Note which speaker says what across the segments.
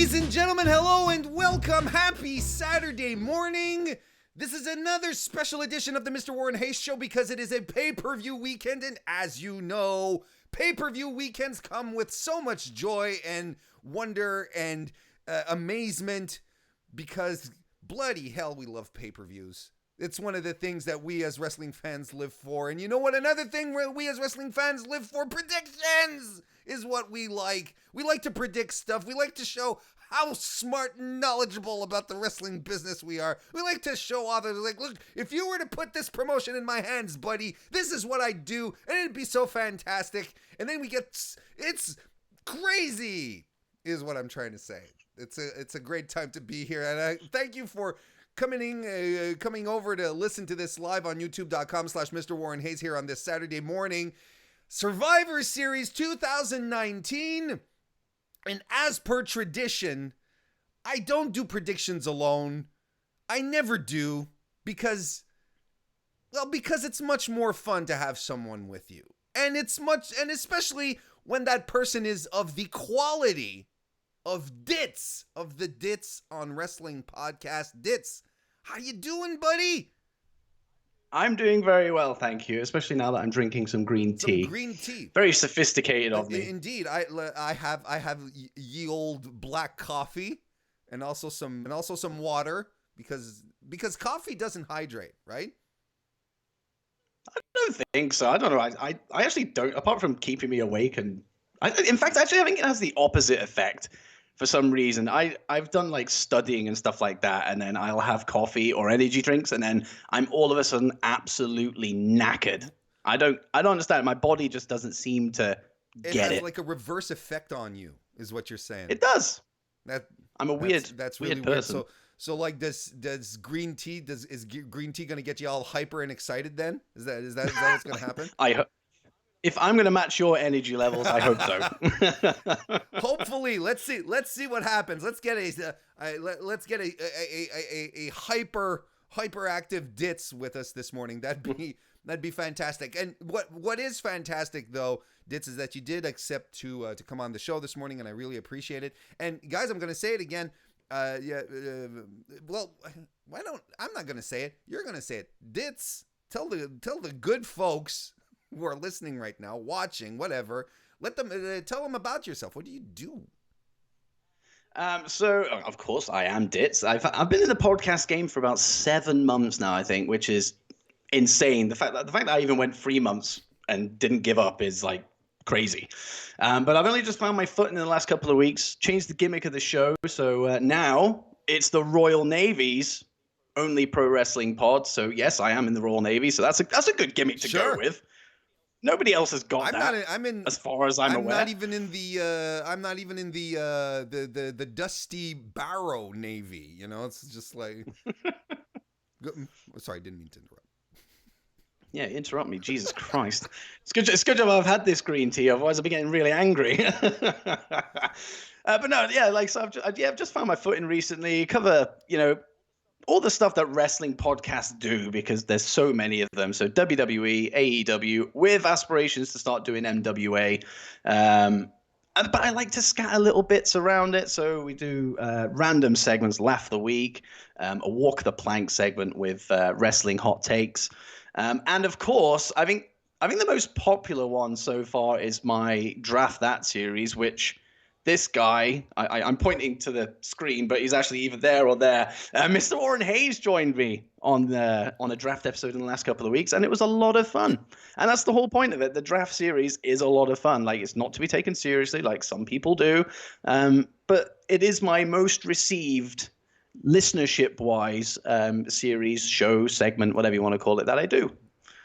Speaker 1: Ladies and gentlemen, hello and welcome. Happy Saturday morning. This is another special edition of the MrWarrenHayes Show because it is a pay-per-view weekend, and as you know, pay-per-view weekends come with so much joy and wonder and amazement because bloody hell, we love pay-per-views. It's one of the things that we as wrestling fans live for. And you know what? Another thing we as wrestling fans live for, predictions, is what we like. We like to predict stuff. We like to show how smart and knowledgeable about the wrestling business we are. We like to show others, like, look, if you were to put this promotion in my hands, buddy, this is what I'd do, and it'd be so fantastic. And then we get, it's crazy, is what I'm trying to say. It's a great time to be here, and I thank you for coming over to listen to this live on youtube.com/MrWarrenHayes here on this Saturday morning. Survivor Series 2019. And as per tradition, I don't do predictions alone. I never do because it's much more fun to have someone with you. And especially when that person is of the quality of Dits, of the Dits on Wrestling Podcast. Dits, how you doing, buddy?
Speaker 2: I'm doing very well, thank you, especially now that I'm drinking some green tea.
Speaker 1: Green tea.
Speaker 2: Very sophisticated of me.
Speaker 1: Indeed. I have ye old black coffee and also some water because coffee doesn't hydrate, right?
Speaker 2: I don't think so. I don't know. I actually don't, apart from keeping me awake, and in fact, actually I think it has the opposite effect. For some reason, I've done like studying and stuff like that, and then I'll have coffee or energy drinks, and then I'm all of a sudden absolutely knackered. I don't understand. My body just doesn't seem to get it.
Speaker 1: It has like a reverse effect on you, is what you're saying.
Speaker 2: It does. I'm a
Speaker 1: that's really
Speaker 2: weird person.
Speaker 1: Weird. So like is green tea going to get you all hyper and excited then? Is that what's going to happen?
Speaker 2: If I'm going to match your energy levels, I hope so.
Speaker 1: Hopefully, let's see what happens. Let's get a hyperactive Dits with us this morning. That'd be fantastic. And what is fantastic though, Dits, is that you did accept to come on the show this morning, and I really appreciate it. And guys, I'm going to say it again. Well, I'm not going to say it. You're going to say it. Dits, tell the good folks who are listening right now, watching, whatever, let them tell them about yourself. What do you do?
Speaker 2: So of course I am Dits. I've been in the podcast game for about 7 months now, I think, which is insane. The fact that I even went 3 months and didn't give up is like crazy. But I've only just found my foot in the last couple of weeks, changed the gimmick of the show. So now it's the Royal Navy's only pro wrestling pod. So yes, I am in the Royal Navy. So that's a good gimmick to go with. Nobody else has got that. As far as I'm aware.
Speaker 1: I'm not even in the Dusty Barrow Navy. You know, it's just like. Sorry, I didn't mean to interrupt.
Speaker 2: Yeah, interrupt me, Jesus Christ! It's good job I've had this green tea. Otherwise, I'll be getting really angry. But no, yeah, like so. I've just found my footing recently. Cover, all the stuff that wrestling podcasts do, because there's so many of them. So WWE, AEW, with aspirations to start doing MWA. But I like to scatter little bits around it. So we do random segments, Laugh of the Week, a Walk the Plank segment with wrestling hot takes. And of course, I think the most popular one so far is my Draft That series, which this guy, I'm pointing to the screen, but he's actually either there or there. MrWarrenHayes joined me on a draft episode in the last couple of weeks, and it was a lot of fun. And that's the whole point of it. The draft series is a lot of fun. Like, it's not to be taken seriously, like some people do, but it is my most received listenership-wise series, show, segment, whatever you want to call it, that I do.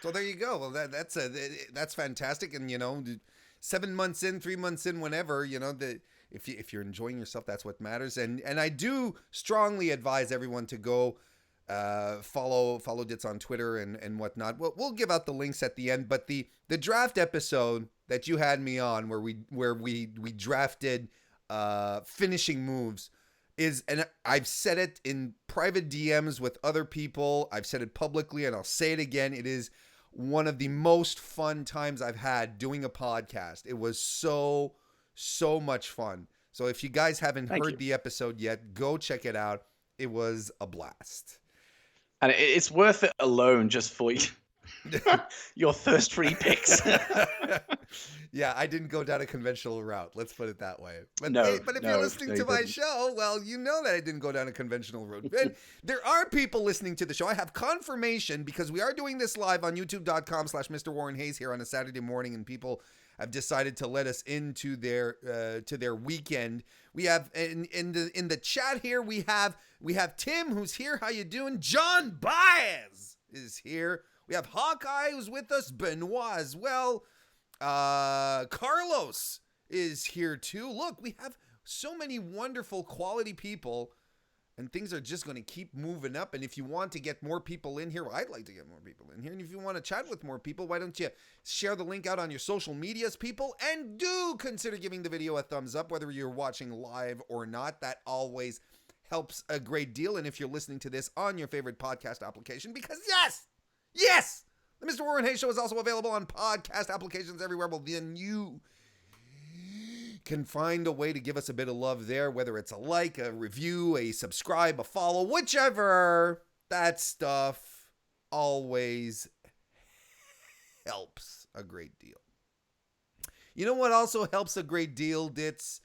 Speaker 1: So there you go. Well, that's fantastic, and 7 months in, 3 months in, whenever, if you're enjoying yourself, that's what matters. And I do strongly advise everyone to go follow Dits on Twitter and whatnot. We'll give out the links at the end. But the draft episode that you had me on, where we drafted finishing moves, and I've said it in private DMs with other people. I've said it publicly, and I'll say it again. It is one of the most fun times I've had doing a podcast. It was so much fun. So if you guys haven't
Speaker 2: Thank
Speaker 1: heard
Speaker 2: you.
Speaker 1: the episode yet, go check it out. It was a blast.
Speaker 2: And it's worth it alone just for your first 3 picks.
Speaker 1: Yeah, I didn't go down a conventional route. Let's put it that way. But
Speaker 2: No,
Speaker 1: but if
Speaker 2: no,
Speaker 1: you're listening
Speaker 2: no,
Speaker 1: to
Speaker 2: you
Speaker 1: my
Speaker 2: didn't.
Speaker 1: show, well, you know that I didn't go down a conventional route. And there are people listening to the show. I have confirmation because we are doing this live on youtube.com/MrWarrenHayes here on a Saturday morning, and people have decided to let us into their weekend. We have in the chat here we have Tim, who's here. How you doing? John Baez is here. We have Hawkeye, who's with us. Benoit as well. Carlos is here too. Look, we have so many wonderful quality people, and things are just going to keep moving up. And if you want to get more people in here, well, I'd like to get more people in here. And if you want to chat with more people, why don't you share the link out on your social medias, people? And do consider giving the video a thumbs up, whether you're watching live or not. That always helps a great deal. And if you're listening to this on your favorite podcast application, because yes, the Mr. Warren Hayes Show is also available on podcast applications everywhere. Well, then you can find a way to give us a bit of love there, whether it's a like, a review, a subscribe, a follow, whichever. That stuff always helps a great deal. You know what also helps a great deal, Dits,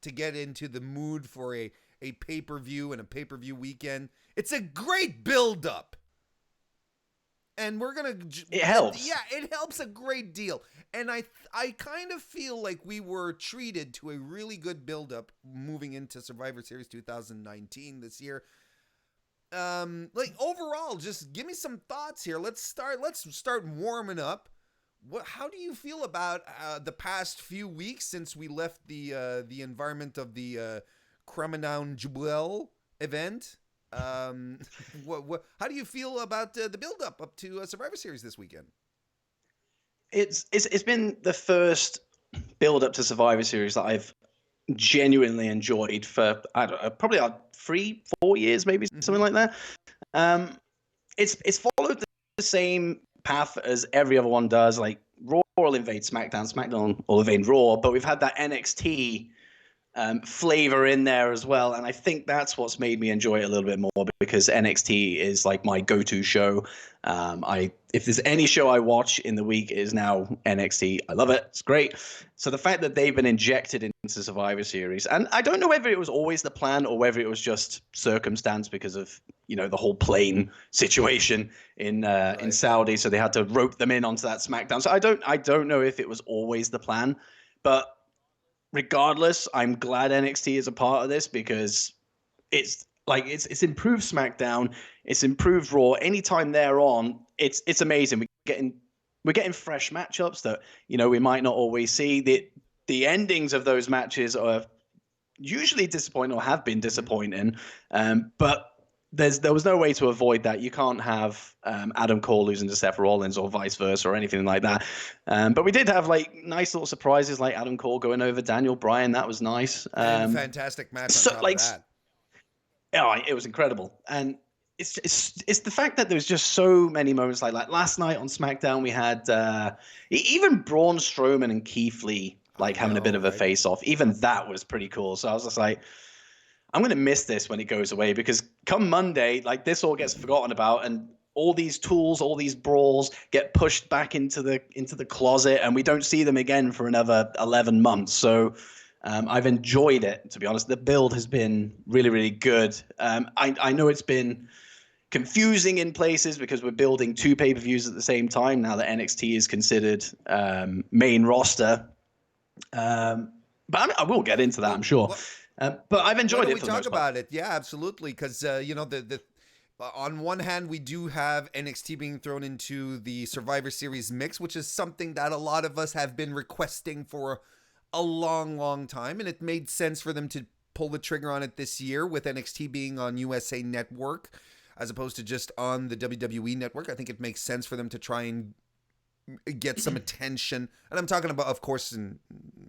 Speaker 1: to get into the mood for a pay-per-view and a pay-per-view weekend? It's a great build-up. And we're going to...
Speaker 2: It helps.
Speaker 1: Yeah, it helps a great deal. And I kind of feel like we were treated to a really good build-up moving into Survivor Series 2019 this year. Like, overall, just give me some thoughts here. Let's start warming up. How do you feel about the past few weeks since we left the environment of the Cremanoun Jubel event? How do you feel about the build-up up to Survivor Series this weekend?
Speaker 2: It's been the first build-up to Survivor Series that I've genuinely enjoyed for, I don't know, probably 3-4 years, maybe something like that. It's followed the same path as every other one does. Like Raw will invade SmackDown, SmackDown will invade Raw, but we've had that NXT flavor in there as well, and I think that's what's made me enjoy it a little bit more, because NXT is like my go-to show. If there's any show I watch in the week, it is now NXT. I love it. It's great. So the fact that they've been injected into Survivor Series, and I don't know whether it was always the plan or whether it was just circumstance because of, you know, the whole plane situation in Saudi, so they had to rope them in onto that SmackDown. So I don't know if it was always the plan, but regardless, I'm glad NXT is a part of this, because it's improved SmackDown, it's improved Raw. Anytime they're on, it's amazing. We're getting fresh matchups that, you know, we might not always see. The endings of those matches are usually disappointing or have been disappointing, but there was no way to avoid that. You can't have Adam Cole losing to Seth Rollins or vice versa or anything like that. But we did have like nice little surprises, like Adam Cole going over Daniel Bryan. That was nice.
Speaker 1: And fantastic match on top of that.
Speaker 2: Yeah, it was incredible. And it's the fact that there was just so many moments like last night on SmackDown. We had even Braun Strowman and Keith Lee having a bit of a face-off. Even that was pretty cool. So I was just like, I'm going to miss this when it goes away, because come Monday, like, this all gets forgotten about, and all these tools, all these brawls get pushed back into the closet, and we don't see them again for another 11 months. So I've enjoyed it, to be honest. The build has been really, really good. I know it's been confusing in places because we're building 2 pay-per-views at the same time now that NXT is considered main roster. But I will get into that, I'm sure. But I've enjoyed it.
Speaker 1: We talk about it, yeah, absolutely. Because you know, the on one hand, we do have NXT being thrown into the Survivor Series mix, which is something that a lot of us have been requesting for a long, long time, and it made sense for them to pull the trigger on it this year with NXT being on USA Network as opposed to just on the WWE Network. I think it makes sense for them to try and get some attention, and I'm talking about, of course, in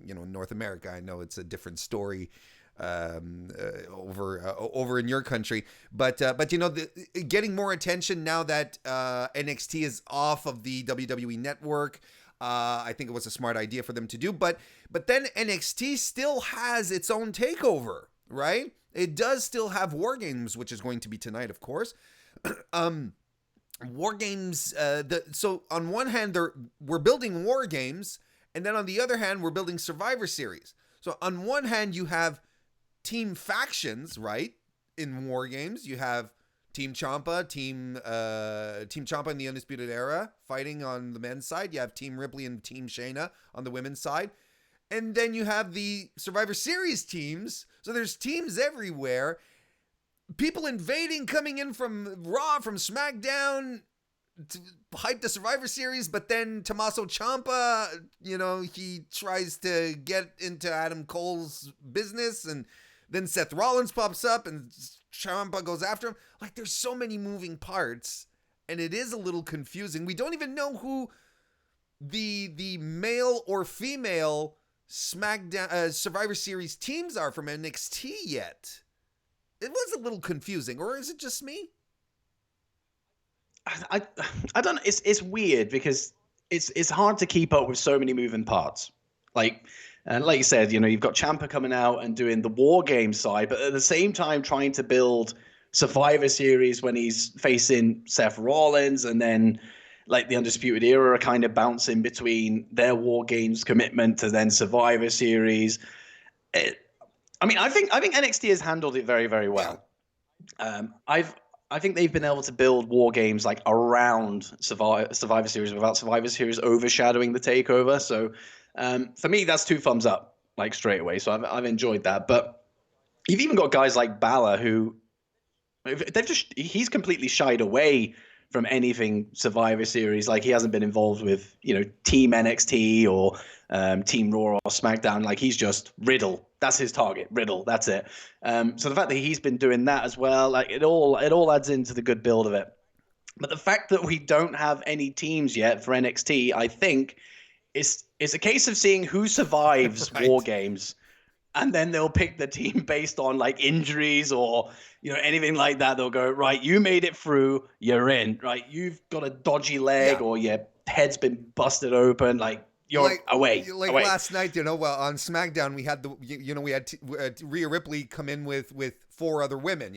Speaker 1: North America. I know it's a different story over in your country, but you know, getting more attention now that NXT is off of the WWE Network. I think it was a smart idea for them to do. But then NXT still has its own takeover, right? It does still have War Games, which is going to be tonight, of course. War Games, so on one hand, we're building War Games, and then on the other hand, we're building Survivor Series. So on one hand, you have team factions, right? In War Games, you have Team Ciampa, Team Ciampa in the Undisputed Era fighting on the men's side. You have Team Ripley and Team Shayna on the women's side. And then you have the Survivor Series teams. So there's teams everywhere. People invading, coming in from Raw, from SmackDown to hype the Survivor Series, but then Tommaso Ciampa, he tries to get into Adam Cole's business, and then Seth Rollins pops up and Ciampa goes after him. Like, there's so many moving parts, and it is a little confusing. We don't even know who the male or female SmackDown Survivor Series teams are from NXT yet. It was a little confusing, or is it just me?
Speaker 2: I don't know. It's weird because it's hard to keep up with so many moving parts. Like you said, you've got Ciampa coming out and doing the War Games side, but at the same time trying to build Survivor Series when he's facing Seth Rollins, and then like the Undisputed Era are kind of bouncing between their War Games commitment to then Survivor Series. I think NXT has handled it very, very well. I think they've been able to build War Games like around Survivor Series without Survivor Series overshadowing the takeover. So for me, that's 2 thumbs up, like straight away. So I've enjoyed that. But you've even got guys like Balor who he's completely shied away from anything Survivor Series. Like, he hasn't been involved with, Team NXT or Team Raw or SmackDown. Like, he's just Riddle. That's his target, Riddle. That's it. So the fact that he's been doing that as well, like, it all adds into the good build of it. But the fact that we don't have any teams yet for NXT, I think, is a case of seeing who survives right. War Games. And then they'll pick the team based on like injuries or, anything like that. They'll go, right, you made it through, you're in, right? You've got a dodgy leg or your head's been busted open, like you're away.
Speaker 1: Like
Speaker 2: away.
Speaker 1: Last night, on SmackDown, we had we had Rhea Ripley come in with 4 other women,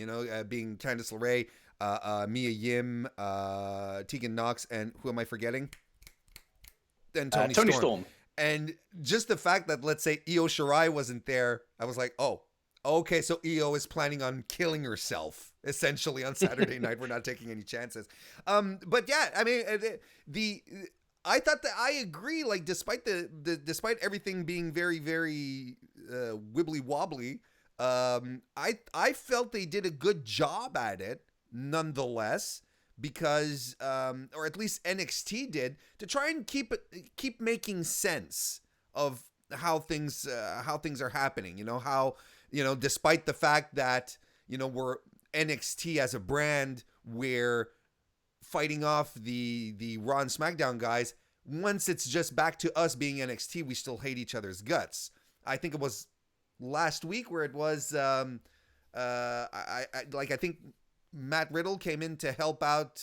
Speaker 1: being Candice LeRae, Mia Yim, Tegan Knox, and who am I forgetting? Then Toni Storm. And just the fact that, let's say, Io Shirai wasn't there, I was like, oh, okay, so Io is planning on killing herself, essentially, on Saturday night. We're not taking any chances. But yeah, I mean, I thought that I agree, like, despite despite everything being very, very wibbly wobbly, I felt they did a good job at it, nonetheless. Because, or at least NXT did, to try and keep making sense of how things are happening. How despite the fact that we're NXT as a brand, we're fighting off the Raw and SmackDown guys. Once it's just back to us being NXT, we still hate each other's guts. I think it was last week where it was. I think Matt Riddle came in to help out,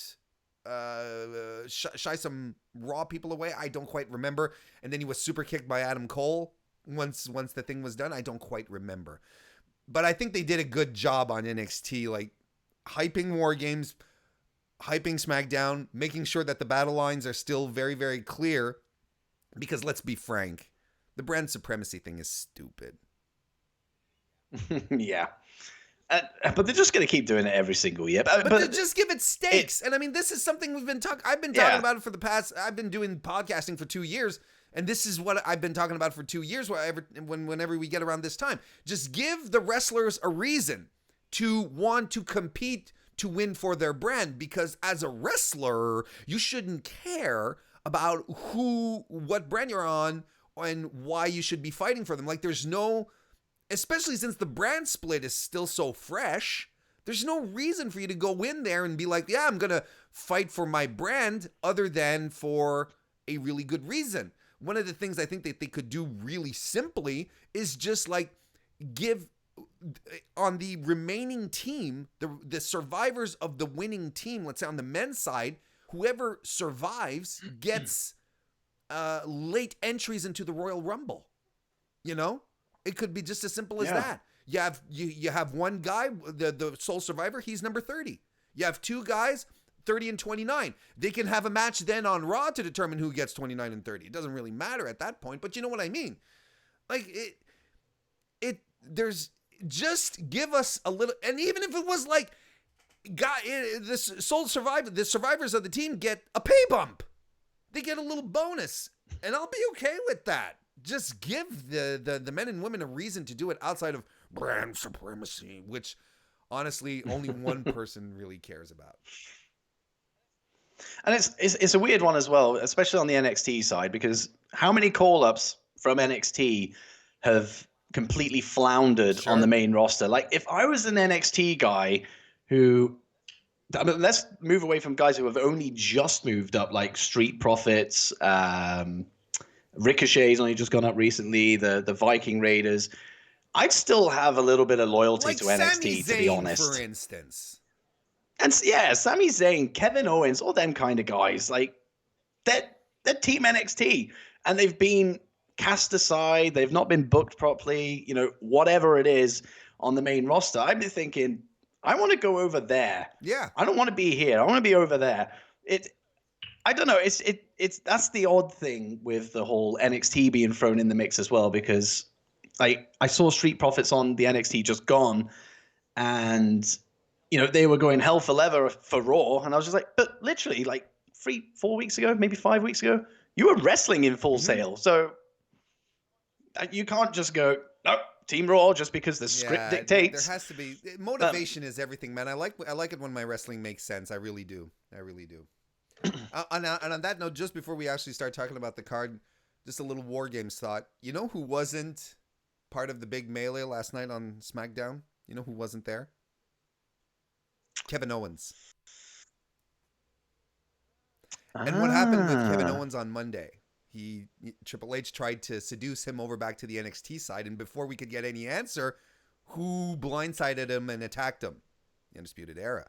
Speaker 1: shy some Raw people away. I don't quite remember. And then he was super kicked by Adam Cole once the thing was done. I don't quite remember. But I think they did a good job on NXT, like hyping War Games, hyping SmackDown, making sure that the battle lines are still very, very clear. Because let's be frank, the brand supremacy thing is stupid.
Speaker 2: Yeah. But they're just going to keep doing it every single year.
Speaker 1: But just give it stakes. And I mean, this is something I've been talking about it for the past, I've been doing podcasting for 2 years. And this is what I've been talking about for 2 years whenever we get around this time. Just give the wrestlers a reason to want to compete to win for their brand. Because as a wrestler, you shouldn't care about what brand you're on and why you should be fighting for them. Like, there's no... Especially since the brand split is still so fresh, there's no reason for you to go in there and be like, yeah, I'm going to fight for my brand other than for a really good reason. One of the things I think that they could do really simply is just like give on the remaining team, the survivors of the winning team, let's say on the men's side, whoever survives gets late entries into the Royal Rumble. You know, it could be just as simple as that. You have one guy, the sole survivor, he's number 30. You have two guys, 30 and 29. They can have a match then on Raw to determine who gets 29 and 30. It doesn't really matter at that point, but you know what I mean. Like there's just give us a little, and even if it was like, the survivors of the team get a pay bump. They get a little bonus, and I'll be okay with that. Just give the men and women a reason to do it outside of brand supremacy, which honestly only one person really cares about.
Speaker 2: And it's a weird one as well, especially on the NXT side, because how many call-ups from NXT have completely floundered on the main roster? Like, if I was an NXT guy who, I mean, let's move away from guys who have only just moved up, like Street Profits, Ricochet's only just gone up recently, the Viking Raiders. I'd still have a little bit of loyalty to NXT, to be honest.
Speaker 1: For instance.
Speaker 2: And yeah, Sami Zayn, Kevin Owens, all them kind of guys, like they're Team NXT, and they've been cast aside. They've not been booked properly. You know, whatever it is on the main roster, I'd be thinking, I want to go over there.
Speaker 1: Yeah, I
Speaker 2: don't want to be here. I want to be over there. I don't know. It's that's the odd thing with the whole NXT being thrown in the mix as well, because I saw Street Profits on the NXT just gone, and you know, they were going hell for leather for Raw, and I was just like, but literally, like 3-4 weeks ago, maybe 5 weeks ago, you were wrestling in Full Sail, so you can't just go, no, Team Raw just because the script dictates.
Speaker 1: There has to be motivation. Is everything, man. I like it when my wrestling makes sense. I really do. And on that note, just before we actually start talking about the card, just a little War Games thought. You know who wasn't part of the big melee last night on SmackDown? You know who wasn't there? Kevin Owens. And what happened with Kevin Owens on Monday? Triple H tried to seduce him over back to the NXT side, and before we could get any answer, who blindsided him and attacked him? The Undisputed Era.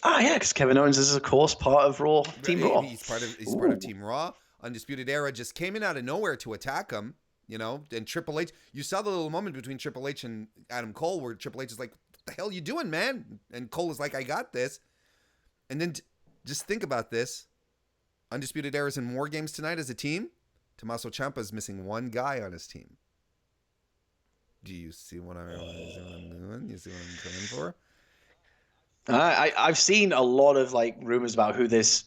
Speaker 2: Yeah, because Kevin Owens is, of course, part of Raw, Team Raw.
Speaker 1: He's part of Team Raw. Undisputed Era just came in out of nowhere to attack him, you know, and Triple H, you saw the little moment between Triple H and Adam Cole where Triple H is like, what the hell you doing, man? And Cole is like, I got this. And then just think about this. Undisputed Era's in War Games tonight as a team. Tommaso Ciampa is missing one guy on his team. Do you see what I'm doing? You see what I'm coming for?
Speaker 2: I've seen a lot of like rumors about who this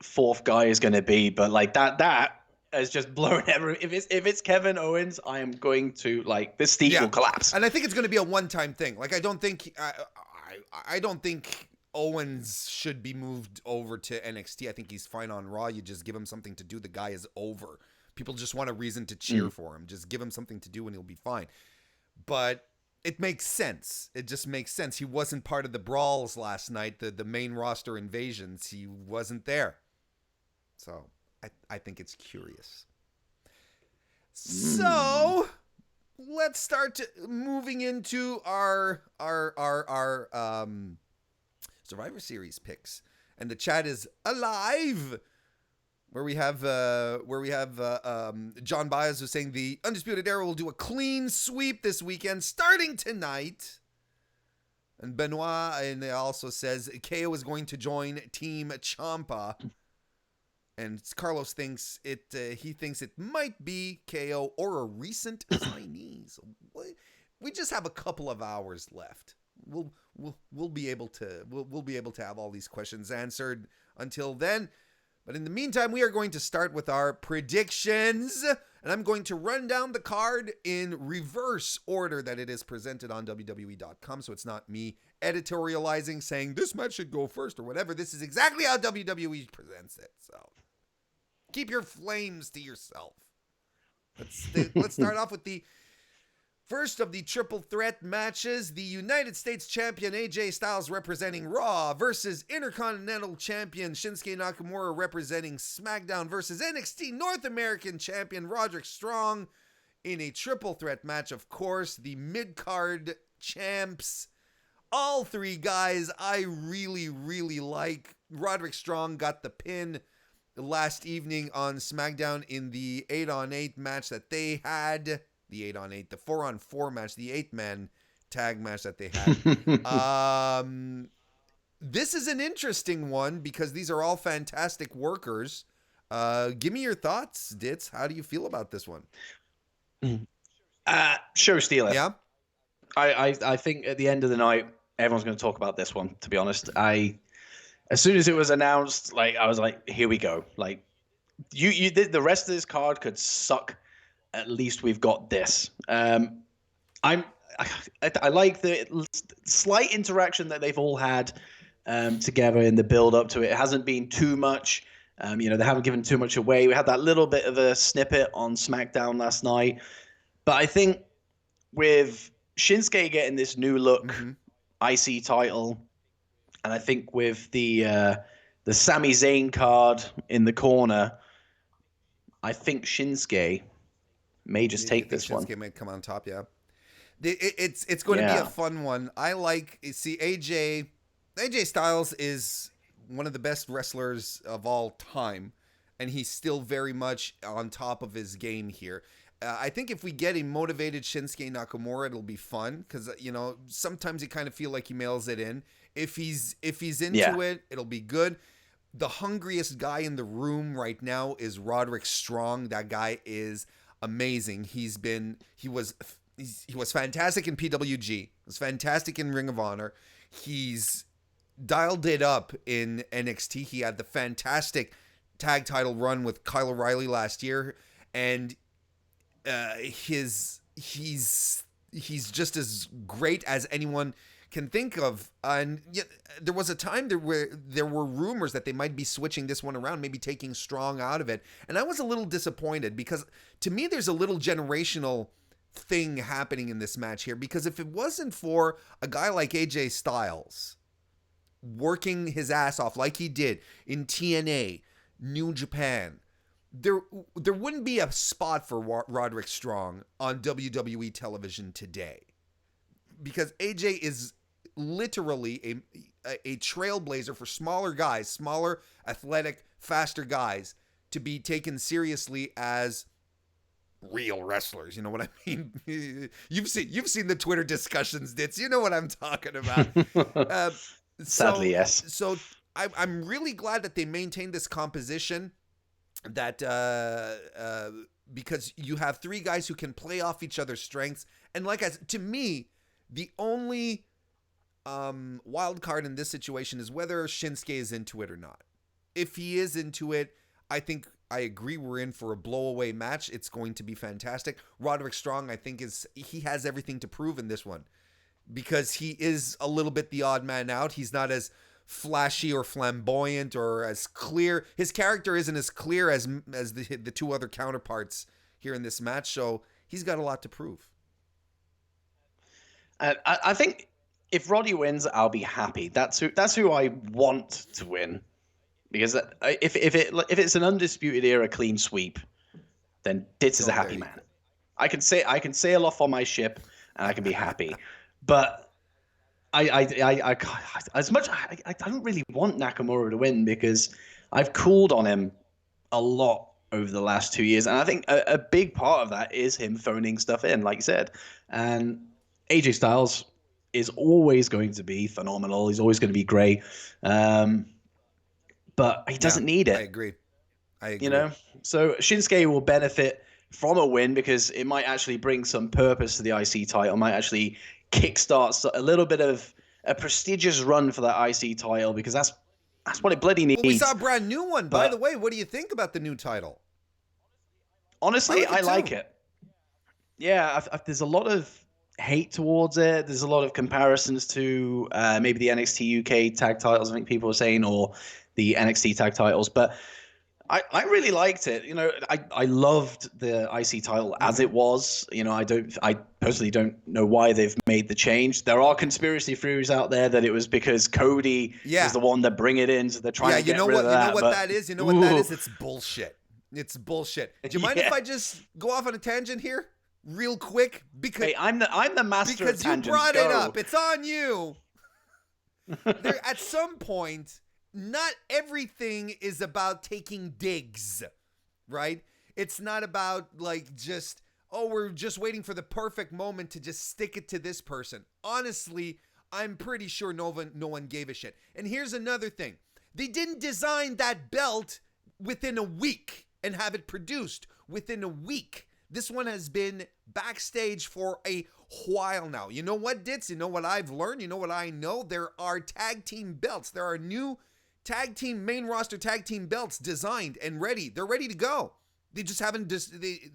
Speaker 2: fourth guy is going to be, but like that has just blown every. If it's Kevin Owens, I am going to like this Steve will collapse.
Speaker 1: And I think it's going to be a one-time thing. Like I don't think Owens should be moved over to NXT. I think he's fine on Raw. You just give him something to do. The guy is over. People just want a reason to cheer for him. Just give him something to do and he'll be fine. But it makes sense. It just makes sense. He wasn't part of the brawls last night, the main roster invasions. He wasn't there. So I think it's curious. So let's start moving into our Survivor Series picks, and the chat is alive. Where we have John Baez who's saying the Undisputed Era will do a clean sweep this weekend, starting tonight. And Benoit and also says KO is going to join Team Ciampa. And Carlos thinks it. He thinks it might be KO or a recent signee. So we just have a couple of hours left. We'll be able to have all these questions answered until then. But in the meantime, we are going to start with our predictions, and I'm going to run down the card in reverse order that it is presented on WWE.com, so it's not me editorializing saying this match should go first or whatever. This is exactly how WWE presents it. So keep your flames to yourself. Let's start off with the first of the triple threat matches, the United States Champion AJ Styles representing Raw versus Intercontinental Champion Shinsuke Nakamura representing SmackDown versus NXT North American Champion Roderick Strong in a triple threat match. Of course, the mid-card champs. All three guys I really, really like. Roderick Strong got the pin last evening on SmackDown in the 8-on-8 match that they had. The 8-on-8, the 4-on-4 match, the 8-man tag match that they had. This is an interesting one because these are all fantastic workers. Give me your thoughts, Dits. How do you feel about this one?
Speaker 2: Show stealer.
Speaker 1: Yeah.
Speaker 2: I think at the end of the night, everyone's going to talk about this one. To be honest, as soon as it was announced, like I was like, here we go. Like you did the rest of this card could suck. At least we've got this. I like the slight interaction that they've all had together in the build up to it. It hasn't been too much. They haven't given too much away. We had that little bit of a snippet on SmackDown last night. But I think with Shinsuke getting this new look IC title, and I think with the Sami Zayn card in the corner, I think Shinsuke may just take this one.
Speaker 1: Shinsuke might come on top, yeah. It's going to be a fun one. AJ Styles is one of the best wrestlers of all time, and he's still very much on top of his game here. I think if we get a motivated Shinsuke Nakamura, it'll be fun because sometimes you kind of feel like he mails it in. If he's into it, it'll be good. The hungriest guy in the room right now is Roderick Strong. That guy is amazing. He was fantastic in PWG. He was fantastic in Ring of Honor. He's dialed it up in NXT. He had the fantastic tag title run with Kyle O'Reilly last year, and he's just as great as anyone can think of. And yet, there was a time where there were rumors that they might be switching this one around, maybe taking Strong out of it, and I was a little disappointed because to me there's a little generational thing happening in this match here, because if it wasn't for a guy like AJ Styles working his ass off like he did in TNA, New Japan, there wouldn't be a spot for Roderick Strong on WWE television today, because AJ is literally a trailblazer for smaller guys, smaller, athletic, faster guys to be taken seriously as real wrestlers. You know what I mean? You've seen the Twitter discussions, Dits. You know what I'm talking about.
Speaker 2: Sadly, yes.
Speaker 1: So I'm really glad that they maintained this composition. That because you have three guys who can play off each other's strengths, and to me, the only wild card in this situation is whether Shinsuke is into it or not. If he is into it, I I agree we're in for a blowaway match. It's going to be fantastic. Roderick Strong, I think, he has everything to prove in this one, because he is a little bit the odd man out. He's not as flashy or flamboyant or as clear. His character isn't as clear as the two other counterparts here in this match, so he's got a lot to prove.
Speaker 2: I think if Roddy wins, I'll be happy. That's who I want to win, because if it's an undisputed era clean sweep, then Dits is a happy man. I can sail off on my ship and I can be happy, but I don't really want Nakamura to win, because I've cooled on him a lot over the last 2 years, and I think a big part of that is him phoning stuff in, like you said. And AJ Styles is always going to be phenomenal. He's always going to be great, but he doesn't need it.
Speaker 1: I agree.
Speaker 2: So Shinsuke will benefit from a win, because it might actually bring some purpose to the IC title, might actually kickstarts a little bit of a prestigious run for that IC title, because that's what it bloody needs.
Speaker 1: Well, we saw a brand new one, by the way. What do you think about the new title?
Speaker 2: Honestly, I like it. Yeah, there's a lot of hate towards it. There's a lot of comparisons to maybe the NXT UK tag titles, I think people are saying, or the NXT tag titles, but I really liked it. I loved the IC title as it was. I personally don't know why they've made the change. There are conspiracy theories out there that it was because Cody is the one that bring it in, so they're trying to get rid of that.
Speaker 1: You know what that is? You know what that is? It's bullshit. It's bullshit. Do you mind if I just go off on a tangent here, real quick? Because
Speaker 2: hey, I'm the master of tangents.
Speaker 1: Because you brought it up. It's on you. At some point, not everything is about taking digs, right? It's not about like just, oh, we're just waiting for the perfect moment to just stick it to this person. Honestly, I'm pretty sure no one gave a shit. And here's another thing. They didn't design that belt within a week and have it produced within a week. This one has been backstage for a while now. You know what, Dits? You know what I've learned? You know what I know? There are tag team belts. There are new tag team, main roster tag team belts designed and ready. They're ready to go. They just haven't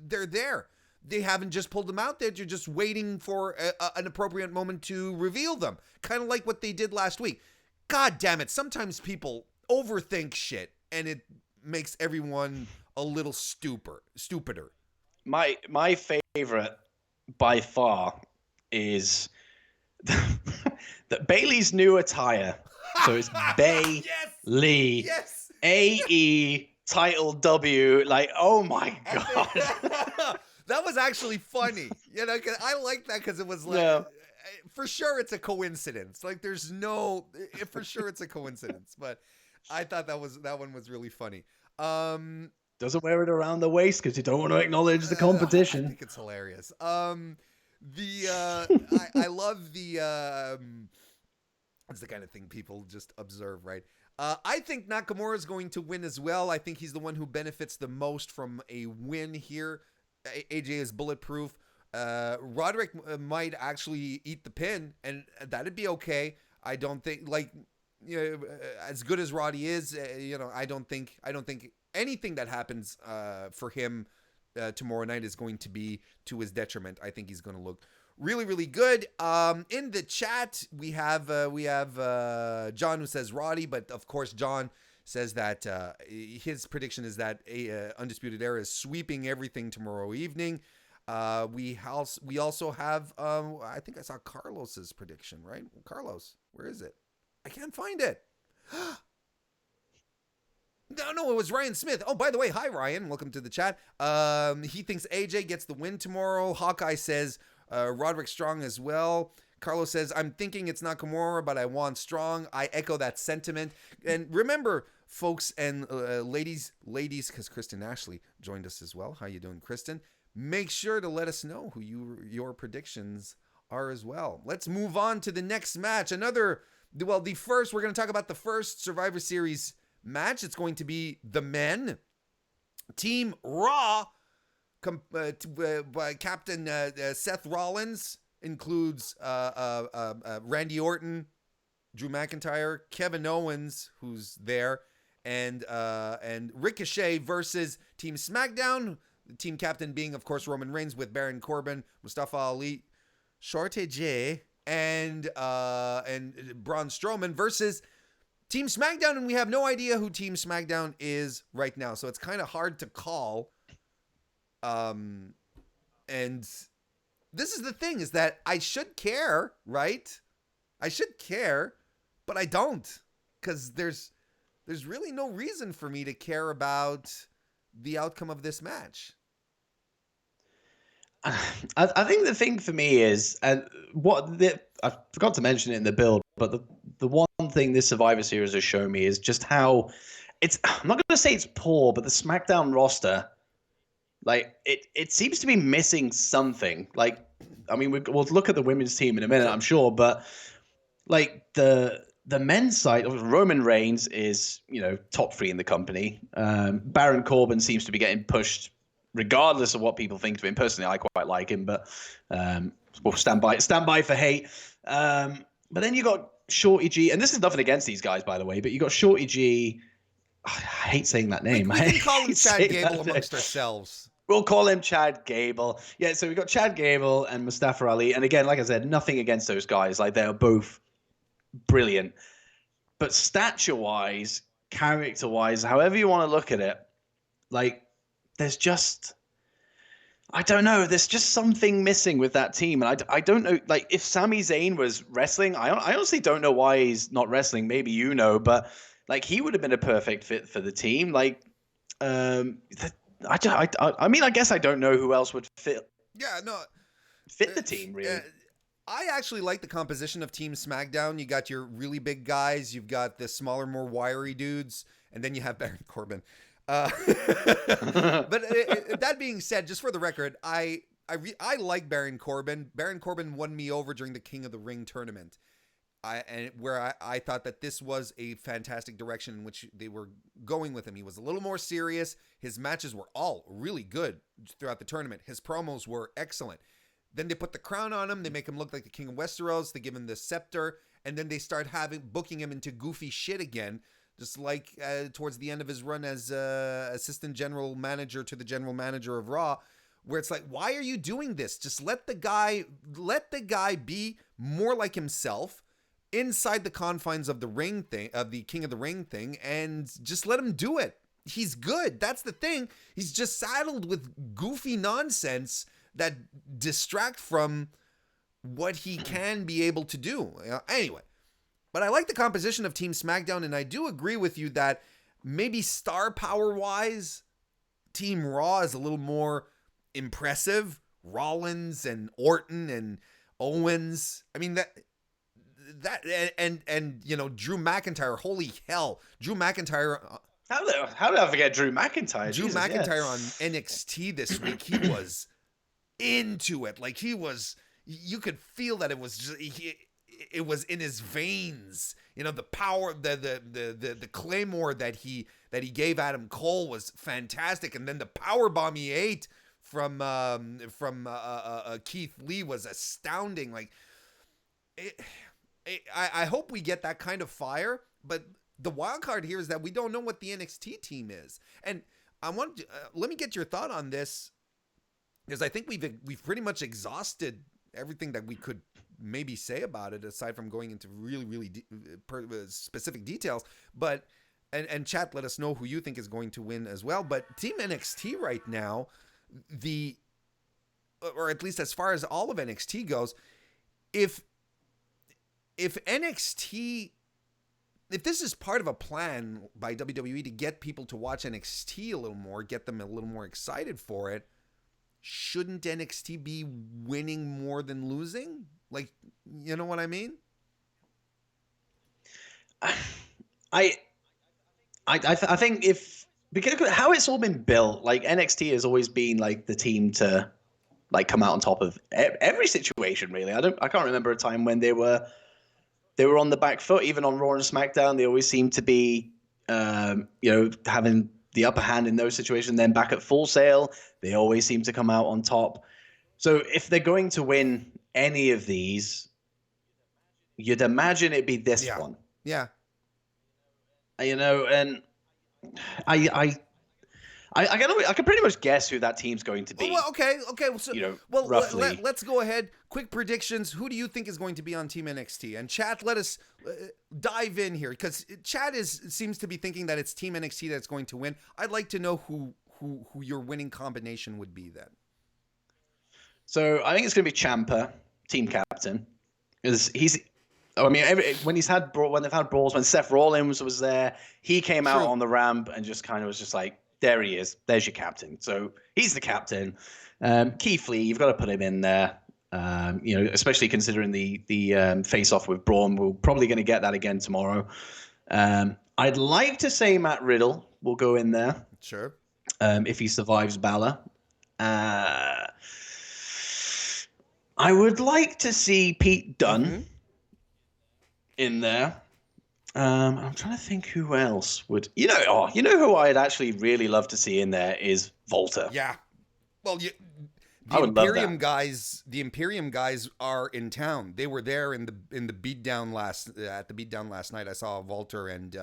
Speaker 1: they're there. They haven't just pulled them out there. You're just waiting for an appropriate moment to reveal them. Kind of like what they did last week. God damn it. Sometimes people overthink shit and it makes everyone a little stupider.
Speaker 2: My favorite by far is that Bailey's new attire. So it's Bailey,
Speaker 1: yes.
Speaker 2: AE, title W. Like, oh my God.
Speaker 1: That was actually funny. You know, 'cause I like that because it was like, for sure it's a coincidence. Like there's no, for sure it's a coincidence. But I thought that one was really funny.
Speaker 2: Doesn't wear it around the waist because you don't want to acknowledge the competition.
Speaker 1: I think it's hilarious. I love the that's the kind of thing people just observe, right? I think Nakamura is going to win as well. I think he's the one who benefits the most from a win here. AJ is bulletproof. Roderick might actually eat the pin, and that'd be okay. I don't think, like, you know, as good as Roddy is, you know, I don't think anything that happens for him tomorrow night is going to be to his detriment. I think he's going to look really, really good. In the chat, we have John who says Roddy, but of course John says that his prediction is that Undisputed Era is sweeping everything tomorrow evening. We also have I think I saw Carlos's prediction, right? Carlos, where is it? I can't find it. No, it was Ryan Smith. Oh, by the way, hi Ryan, welcome to the chat. He thinks AJ gets the win tomorrow. Hawkeye says Roderick Strong as well. Carlos says, I'm thinking it's Nakamura, but I want Strong. I echo that sentiment. And remember, folks and ladies, because Kristen Ashley joined us as well. How you doing, Kristen? Make sure to let us know who your predictions are as well. Let's move on to the next match. We're going to talk about the first Survivor Series match. It's going to be the men. Team Raw, by Captain Seth Rollins, includes Randy Orton, Drew McIntyre, Kevin Owens, who's there, and Ricochet versus Team SmackDown. The team captain being, of course, Roman Reigns with Baron Corbin, Mustafa Ali, Shorty J, and Braun Strowman versus Team SmackDown, and we have no idea who Team SmackDown is right now, so it's kind of hard to call. And this is the thing, is that I should care, right? I should care, but I don't, because there's really no reason for me to care about the outcome of this match.
Speaker 2: I think the thing for me is, I forgot to mention it in the build, but the one thing this Survivor Series has shown me is just how I'm not going to say it's poor, but the SmackDown roster, like it seems to be missing something. Like, I mean, we'll look at the women's team in a minute, I'm sure, but like the men's side, Roman Reigns is, top 3 in the company. Baron Corbin seems to be getting pushed regardless of what people think of him. Personally, I quite like him, but we'll stand by for hate. But then you got Shorty G, and this is nothing against these guys, by the way, but you got Shorty G. I hate saying that name.
Speaker 1: We can call him Chad Gable amongst ourselves.
Speaker 2: We'll call him Chad Gable. Yeah, so we got Chad Gable and Mustafa Ali. And again, like I said, nothing against those guys. Like, they're both brilliant. But stature-wise, character-wise, however you want to look at it, like, there's just, I don't know, there's just something missing with that team. And I don't know, like, if Sami Zayn was wrestling, I honestly don't know why he's not wrestling. Maybe you know, but like, he would have been a perfect fit for the team. Like, I mean, I guess I don't know who else would fit.
Speaker 1: Yeah, no.
Speaker 2: Fit the team, really.
Speaker 1: I actually like the composition of Team SmackDown. You got your really big guys, you've got the smaller, more wiry dudes, and then you have Baron Corbin. But that being said, just for the record, I like Baron Corbin. Baron Corbin won me over during the King of the Ring tournament. I thought that this was a fantastic direction in which they were going with him. He was a little more serious. His matches were all really good throughout the tournament. His promos were excellent. Then they put the crown on him. They make him look like the King of Westeros. They give him the scepter, and then they start booking him into goofy shit again, just like towards the end of his run as assistant general manager to the general manager of Raw, where it's like, why are you doing this? Just let the guy be more like himself inside the confines of the ring thing, of the King of the Ring thing, and just let him do it. He's good. That's the thing. He's just saddled with goofy nonsense that distract from what he can be able to do. Anyway, but I like the composition of Team SmackDown, and I do agree with you that maybe star power wise, Team Raw is a little more impressive. Rollins and Orton and Owens. I mean, that and you know, Drew McIntyre. Holy hell, Drew McIntyre.
Speaker 2: How did I forget Drew McIntyre?
Speaker 1: Drew McIntyre on NXT this week. He was into it. Like, he was, you could feel that it was just, it was in his veins. You know, the power, the claymore that he gave Adam Cole was fantastic, and then the power bomb he ate from Keith Lee was astounding. Like, I hope we get that kind of fire, but the wild card here is that we don't know what the NXT team is, and I want to, let me get your thought on this, because I think we've pretty much exhausted everything that we could maybe say about it, aside from going into really specific details. But and chat, let us know who you think is going to win as well. But Team NXT right now, or at least as far as all of NXT goes, if NXT, if this is part of a plan by WWE to get people to watch NXT a little more, get them a little more excited for it, shouldn't NXT be winning more than losing? Like, you know what I mean?
Speaker 2: I think because how it's all been built, like NXT has always been like the team to like come out on top of every situation. Really, I can't remember a time when they were on the back foot. Even on Raw and SmackDown, they always seem to be having the upper hand in those situations. Then back at Full Sail, they always seem to come out on top. So if they're going to win any of these, you'd imagine it'd be this one.
Speaker 1: Yeah.
Speaker 2: You know, and I can pretty much guess who that team's going to be.
Speaker 1: Well, okay. So,
Speaker 2: roughly.
Speaker 1: Let's go ahead. Quick predictions. Who do you think is going to be on Team NXT? And chat, let us dive in here, because chat seems to be thinking that it's Team NXT that's going to win. I'd like to know who your winning combination would be then.
Speaker 2: So I think it's going to be Ciampa, team captain, because he's. I mean, when they've had brawls, when Seth Rollins was there, he came out on the ramp and just kind of was just like, there he is. There's your captain. So he's the captain. Keith Lee, you've got to put him in there. Especially considering the face-off with Braun. We're probably going to get that again tomorrow. I'd like to say Matt Riddle will go in there.
Speaker 1: Sure.
Speaker 2: If he survives Balor. I would like to see Pete Dunne in there. I'm trying to think who else would. You know who I'd actually really love to see in there is Volta.
Speaker 1: Yeah. Well, the Imperium guys are in town. They were there in the beatdown last night. I saw Volta and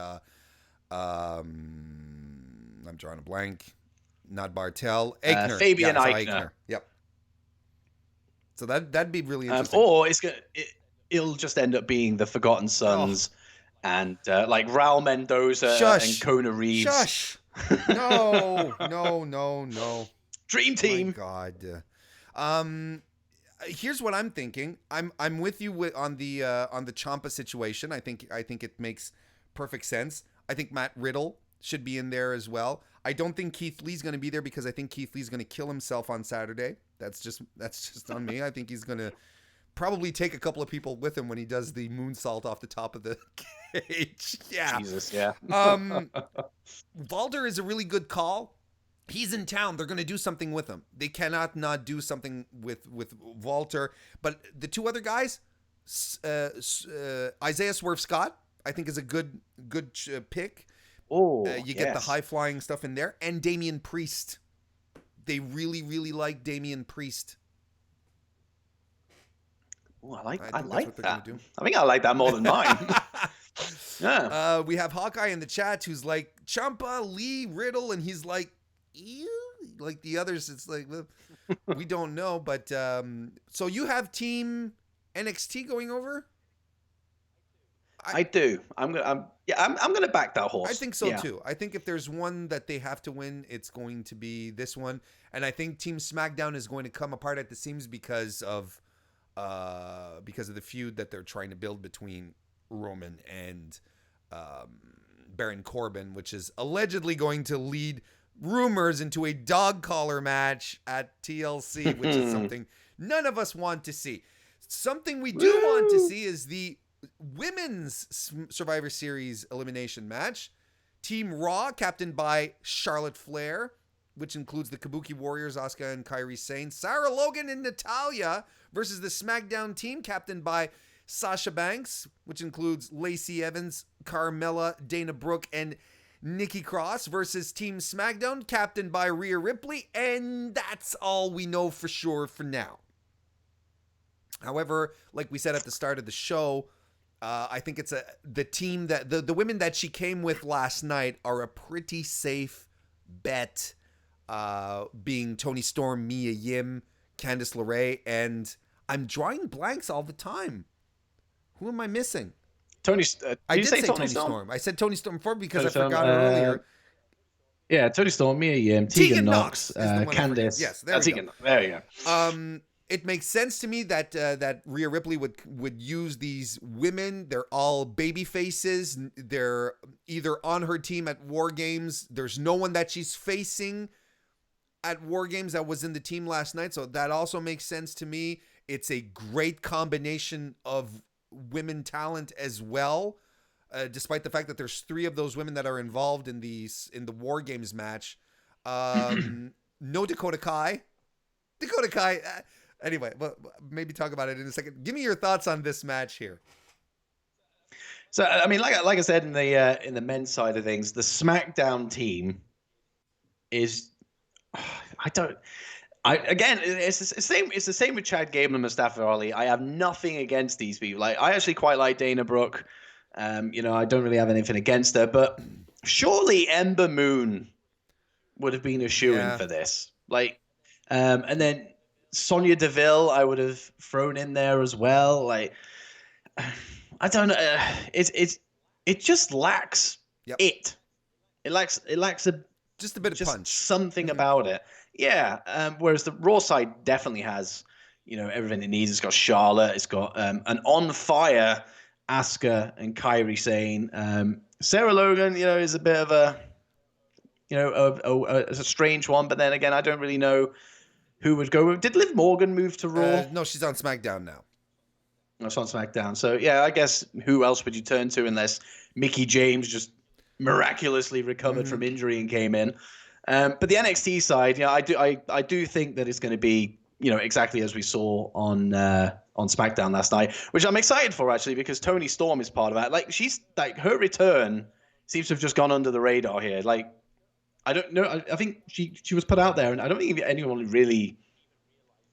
Speaker 1: I'm drawing a blank. Not Bartel. Aichner.
Speaker 2: Fabian Aichner.
Speaker 1: Yep. So that'd be really interesting.
Speaker 2: Or it'll just end up being the Forgotten Sons and like Raul Mendoza and Kona Reeves.
Speaker 1: Shush. No. Dream
Speaker 2: team.
Speaker 1: My God. Here's what I'm thinking. I'm with you on the Ciampa situation. I think it makes perfect sense. I think Matt Riddle should be in there as well. I don't think Keith Lee's going to be there because I think Keith Lee's going to kill himself on Saturday. That's just on me. I think he's going to probably take a couple of people with him when he does the moonsault off the top of the cage. Yeah.
Speaker 2: Jesus, yeah.
Speaker 1: Walter is a really good call. He's in town. They're going to do something with him. They cannot not do something with Walter. But the two other guys, Isaiah Swerve Scott, I think is a good pick.
Speaker 2: Oh,
Speaker 1: you get the high flying stuff in there, and Damian Priest. They really, really like Damian Priest.
Speaker 2: Oh, I like that. I think I like that more than mine. Yeah.
Speaker 1: We have Hawkeye in the chat who's like Ciampa, Lee, Riddle, and he's like, ew. Like the others, it's like we don't know. But so you have Team NXT going over?
Speaker 2: I do. I'm gonna back that horse.
Speaker 1: I think so too. I think if there's one that they have to win, it's going to be this one. And I think Team SmackDown is going to come apart at the seams because of the feud that they're trying to build between Roman and Baron Corbin, which is allegedly going to lead rumors into a dog collar match at TLC, which is something none of us want to see. Something we do want to see is the Women's Survivor Series elimination match. Team Raw, captained by Charlotte Flair, which includes the Kabuki Warriors, Asuka and Kairi Sane, Sarah Logan and Natalya, versus the SmackDown team, captained by Sasha Banks, which includes Lacey Evans, Carmella, Dana Brooke, and Nikki Cross, versus Team SmackDown, captained by Rhea Ripley, and that's all we know for sure for now. However, like we said at the start of the show, I think it's the team that the women that she came with last night are a pretty safe bet, being Toni Storm, Mia Yim, Candice LeRae, and I'm drawing blanks all the time. Who am I missing?
Speaker 2: I did say Toni
Speaker 1: Storm. I said Toni Storm before because I forgot her earlier.
Speaker 2: Yeah, Toni Storm, Mia Yim, Tegan Knox, Candice.
Speaker 1: Yes, there we go.
Speaker 2: There you go.
Speaker 1: It makes sense to me that that Rhea Ripley would use these women. They're all baby faces. They're either on her team at War Games. There's no one that she's facing at War Games that was in the team last night. So that also makes sense to me. It's a great combination of women talent as well. Despite the fact that there's 3 of those women that are involved in the War Games match. No Dakota Kai. Anyway, well, maybe talk about it in a second. Give me your thoughts on this match here.
Speaker 2: So, I mean, like I said in the men's side of things, the SmackDown team is, again, it's the same with Chad Gable and Mustafa Ali. I have nothing against these people. Like, I actually quite like Dana Brooke. I don't really have anything against her, but surely Ember Moon would have been a shoo-in for this. Like, and then Sonya Deville, I would have thrown in there as well. Like, I don't know. It just lacks it. It lacks
Speaker 1: just a bit of punch,
Speaker 2: something about it. Yeah. Whereas the Raw side definitely has, everything it needs. It's got Charlotte. It's got an on fire Asuka and Kairi Sane. Sarah Logan, is a bit of a, it's a strange one. But then again, I don't really know who would go. Did Liv Morgan move to Raw?
Speaker 1: No, she's on SmackDown now.
Speaker 2: That's on SmackDown. So, yeah, I guess who else would you turn to unless Mickie James just miraculously recovered from injury and came in? But the NXT side, I do think that it's going to be, exactly as we saw on SmackDown last night, which I'm excited for, actually, because Toni Storm is part of that. Like, she's like, her return seems to have just gone under the radar here. Like, I don't know. I think she was put out there, and I don't think anyone really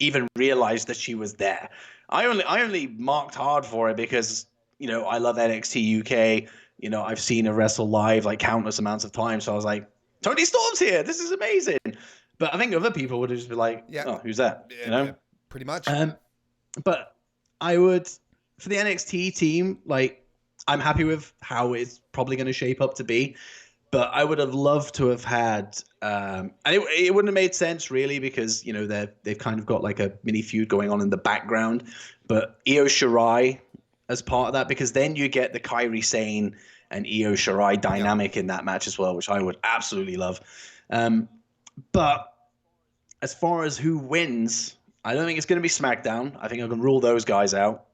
Speaker 2: even realized that she was there. I only marked hard for it because, I love NXT UK. I've seen her wrestle live like countless amounts of times. So I was like, Toni Storm's here. This is amazing. But I think other people would have just been like, oh, who's that?
Speaker 1: Yeah, pretty much.
Speaker 2: But I would, for the NXT team, like, I'm happy with how it's probably going to shape up to be. But I would have loved to have had, and it wouldn't have made sense really because they've kind of got like a mini feud going on in the background. But Io Shirai as part of that, because then you get the Kairi Sane and Io Shirai dynamic in that match as well, which I would absolutely love. But as far as who wins, I don't think it's going to be SmackDown. I think I can rule those guys out.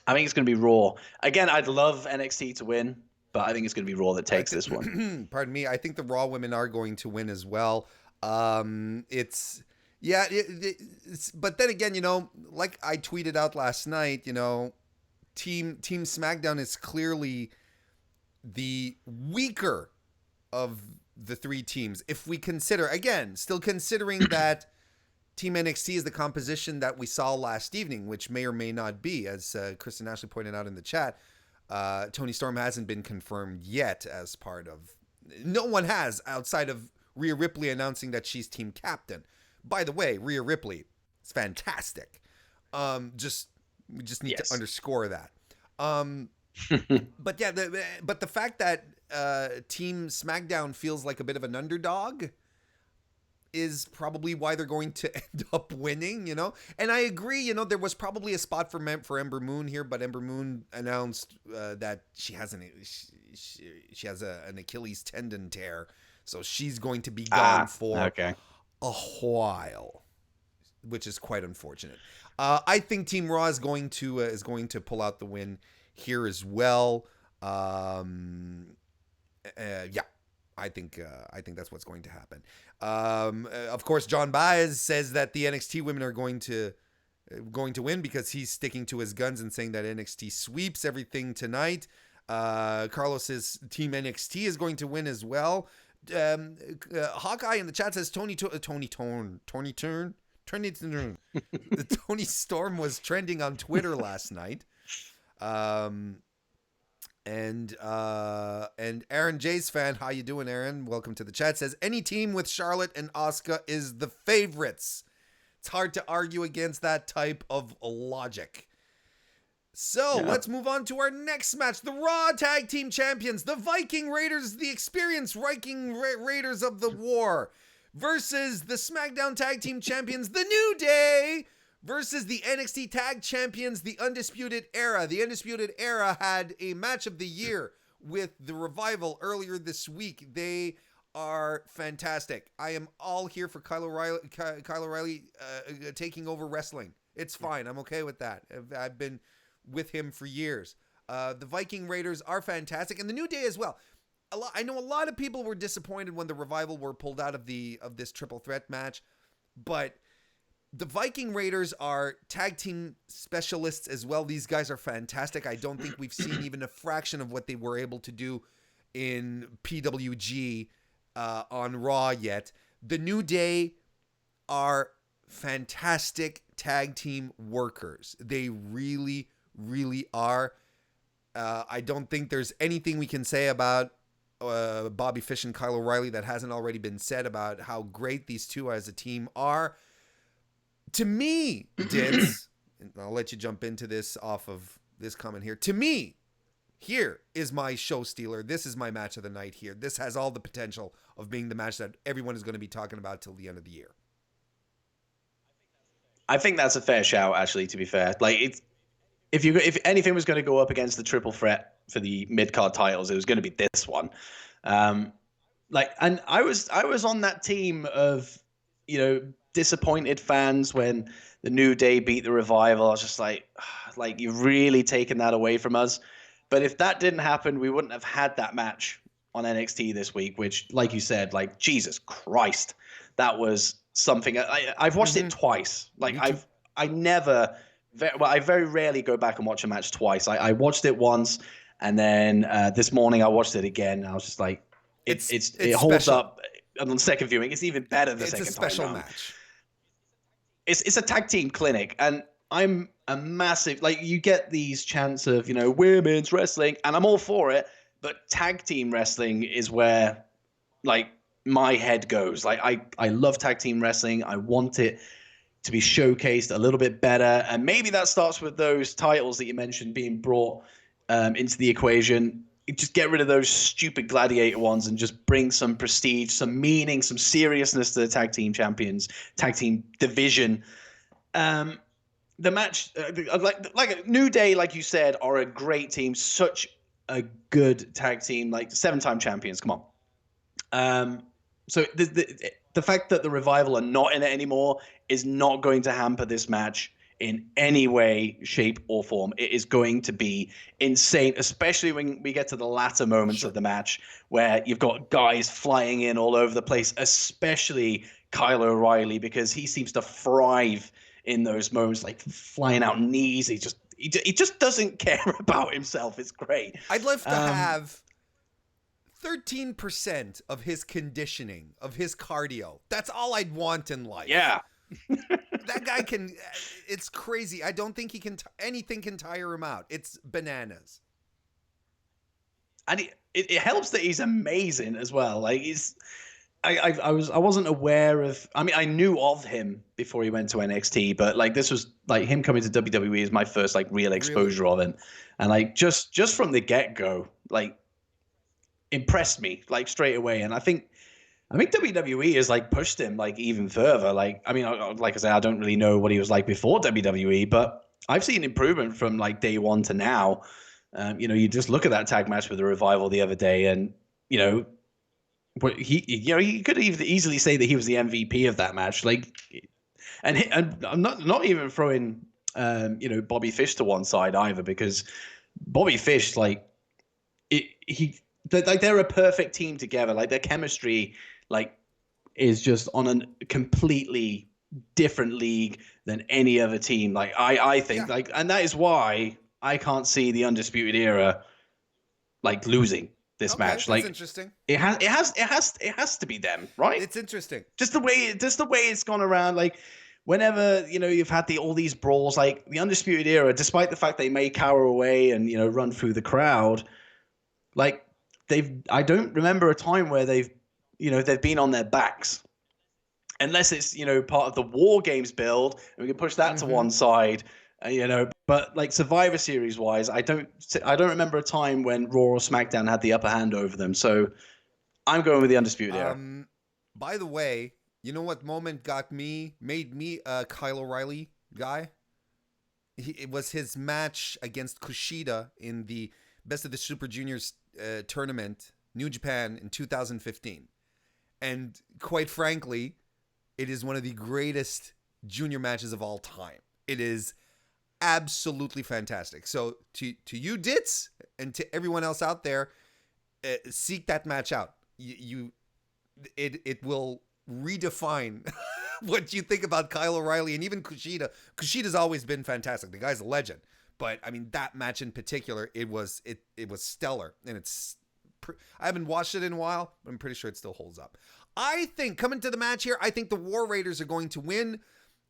Speaker 2: I think it's going to be Raw. Again, I'd love NXT to win, but I think it's going to be Raw that takes this one.
Speaker 1: Pardon me. I think the Raw women are going to win as well. It's but then again, like I tweeted out last night, Team SmackDown is clearly the weaker of the three teams. If we consider, again, still considering that Team NXT is the composition that we saw last evening, which may or may not be, as Kristen Ashley pointed out in the chat. Toni Storm hasn't been confirmed yet as part of. No one has, outside of Rhea Ripley announcing that she's team captain. By the way, Rhea Ripley is fantastic. We just need to underscore that. But yeah, but the fact that Team SmackDown feels like a bit of an underdog is probably why they're going to end up winning, And I agree, there was probably a spot for Ember Moon here, but Ember Moon announced that she has an Achilles tendon tear, so she's going to be gone for a while, which is quite unfortunate. I think Team Raw is going to pull out the win here as well. Yeah. I think that's what's going to happen. Of course, John Baez says that the NXT women are going to win because he's sticking to his guns and saying that NXT sweeps everything tonight. Carlos says Team NXT is going to win as well. Hawkeye in the chat says Tony Storm was trending on Twitter last night. And Aaron J's fan, how you doing, Aaron? Welcome to the chat. Says any team with Charlotte and Asuka is the favorites. It's hard to argue against that type of logic. So let's move on to our next match. The Raw Tag Team Champions, the Viking Raiders, the experienced Viking Raiders of the War, versus the SmackDown Tag Team Champions, the New Day, versus the NXT Tag Champions, the Undisputed Era. The Undisputed Era had a match of the year with the Revival earlier this week. They are fantastic. I am all here for Kyle O'Reilly taking over wrestling. It's fine. I'm okay with that. I've been with him for years. The Viking Raiders are fantastic, and the New Day as well. I know a lot of people were disappointed when the Revival were pulled out of this triple threat match, but the Viking Raiders are tag team specialists as well. These guys are fantastic. I don't think we've seen even a fraction of what they were able to do in PWG on Raw yet. The New Day are fantastic tag team workers. They really, really are. I don't think there's anything we can say about Bobby Fish and Kyle O'Reilly that hasn't already been said about how great these two as a team are. To me, Dits, and I'll let you jump into this off of this comment here. To me, here is my show stealer. This is my match of the night here. This has all the potential of being the match that everyone is going to be talking about till the end of the year.
Speaker 2: I think that's a fair shout, actually, to be fair. Like, if anything was going to go up against the triple threat for the mid-card titles, it was going to be this one. And I was on that team of, disappointed fans when the New Day beat the Revival. I was just like you've really taken that away from us. But if that didn't happen, we wouldn't have had that match on NXT this week, which, like you said, like, Jesus Christ, that was something. I've watched it twice. Like, I very rarely go back and watch a match twice. I watched it once, and then this morning I watched it again. And I was just like, it holds special. Up. And on second viewing, it's even better the second time. It's a special match. It's a tag team clinic, and I'm a massive, like, you get these chants of, women's wrestling, and I'm all for it, but tag team wrestling is where, like, my head goes. Like, I love tag team wrestling. I want it to be showcased a little bit better, and maybe that starts with those titles that you mentioned being brought into the equation. Just get rid of those stupid gladiator ones and just bring some prestige, some meaning, some seriousness to the tag team champions, tag team division. The match, like New Day, like you said, are a great team. Such a good tag team, like 7-time champions. Come on. So the fact that the Revival are not in it anymore is not going to hamper this match in any way, shape, or form. It is going to be insane, especially when we get to the latter moments of the match where you've got guys flying in all over the place, especially Kyle O'Reilly, because he seems to thrive in those moments, like flying out knees. He just doesn't care about himself. It's great.
Speaker 1: I'd love to have 13% of his conditioning, of his cardio. That's all I'd want in life.
Speaker 2: Yeah.
Speaker 1: That guy can, it's crazy. I don't think he can, anything can tire him out. It's bananas.
Speaker 2: And it helps that he's amazing as well. Like I wasn't aware of, I mean, I knew of him before he went to NXT, but like this was like him coming to WWE is my first like real exposure of him. And like just from the get-go, like impressed me like straight away. And I think WWE has like pushed him like even further. Like, I mean, like I said, I don't really know what he was like before WWE, but I've seen improvement from like day one to now. You just look at that tag match with the Revival the other day, and he could easily say that he was the MVP of that match. Like, and I'm not even throwing Bobby Fish to one side either, because Bobby Fish they're a perfect team together. Like their chemistry is just on a completely different league than any other team. Like I think and that is why I can't see the Undisputed Era losing this match. Like,
Speaker 1: interesting.
Speaker 2: It has to be them, right?
Speaker 1: It's interesting.
Speaker 2: Just the way it's gone around. Like, whenever you've had all these brawls, like the Undisputed Era, despite the fact they may cower away and run through the crowd, like I don't remember a time where they've been on their backs, unless it's part of the War Games build, and we can push that to one side. But like Survivor Series wise, I don't remember a time when Raw or SmackDown had the upper hand over them. So I'm going with the Undisputed Era.
Speaker 1: By the way, you know what moment made me a Kyle O'Reilly guy? It was his match against Kushida in the Best of the Super Juniors tournament, New Japan, in 2015. And quite frankly, it is one of the greatest junior matches of all time. It is absolutely fantastic. So to you, Dits, and to everyone else out there, seek that match out. It will redefine what you think about Kyle O'Reilly and even Kushida. Kushida's always been fantastic. The guy's a legend. But I mean, that match in particular, it was stellar, and I haven't watched it in a while, but I'm pretty sure it still holds up. I think coming to the match here, I think the War Raiders are going to win,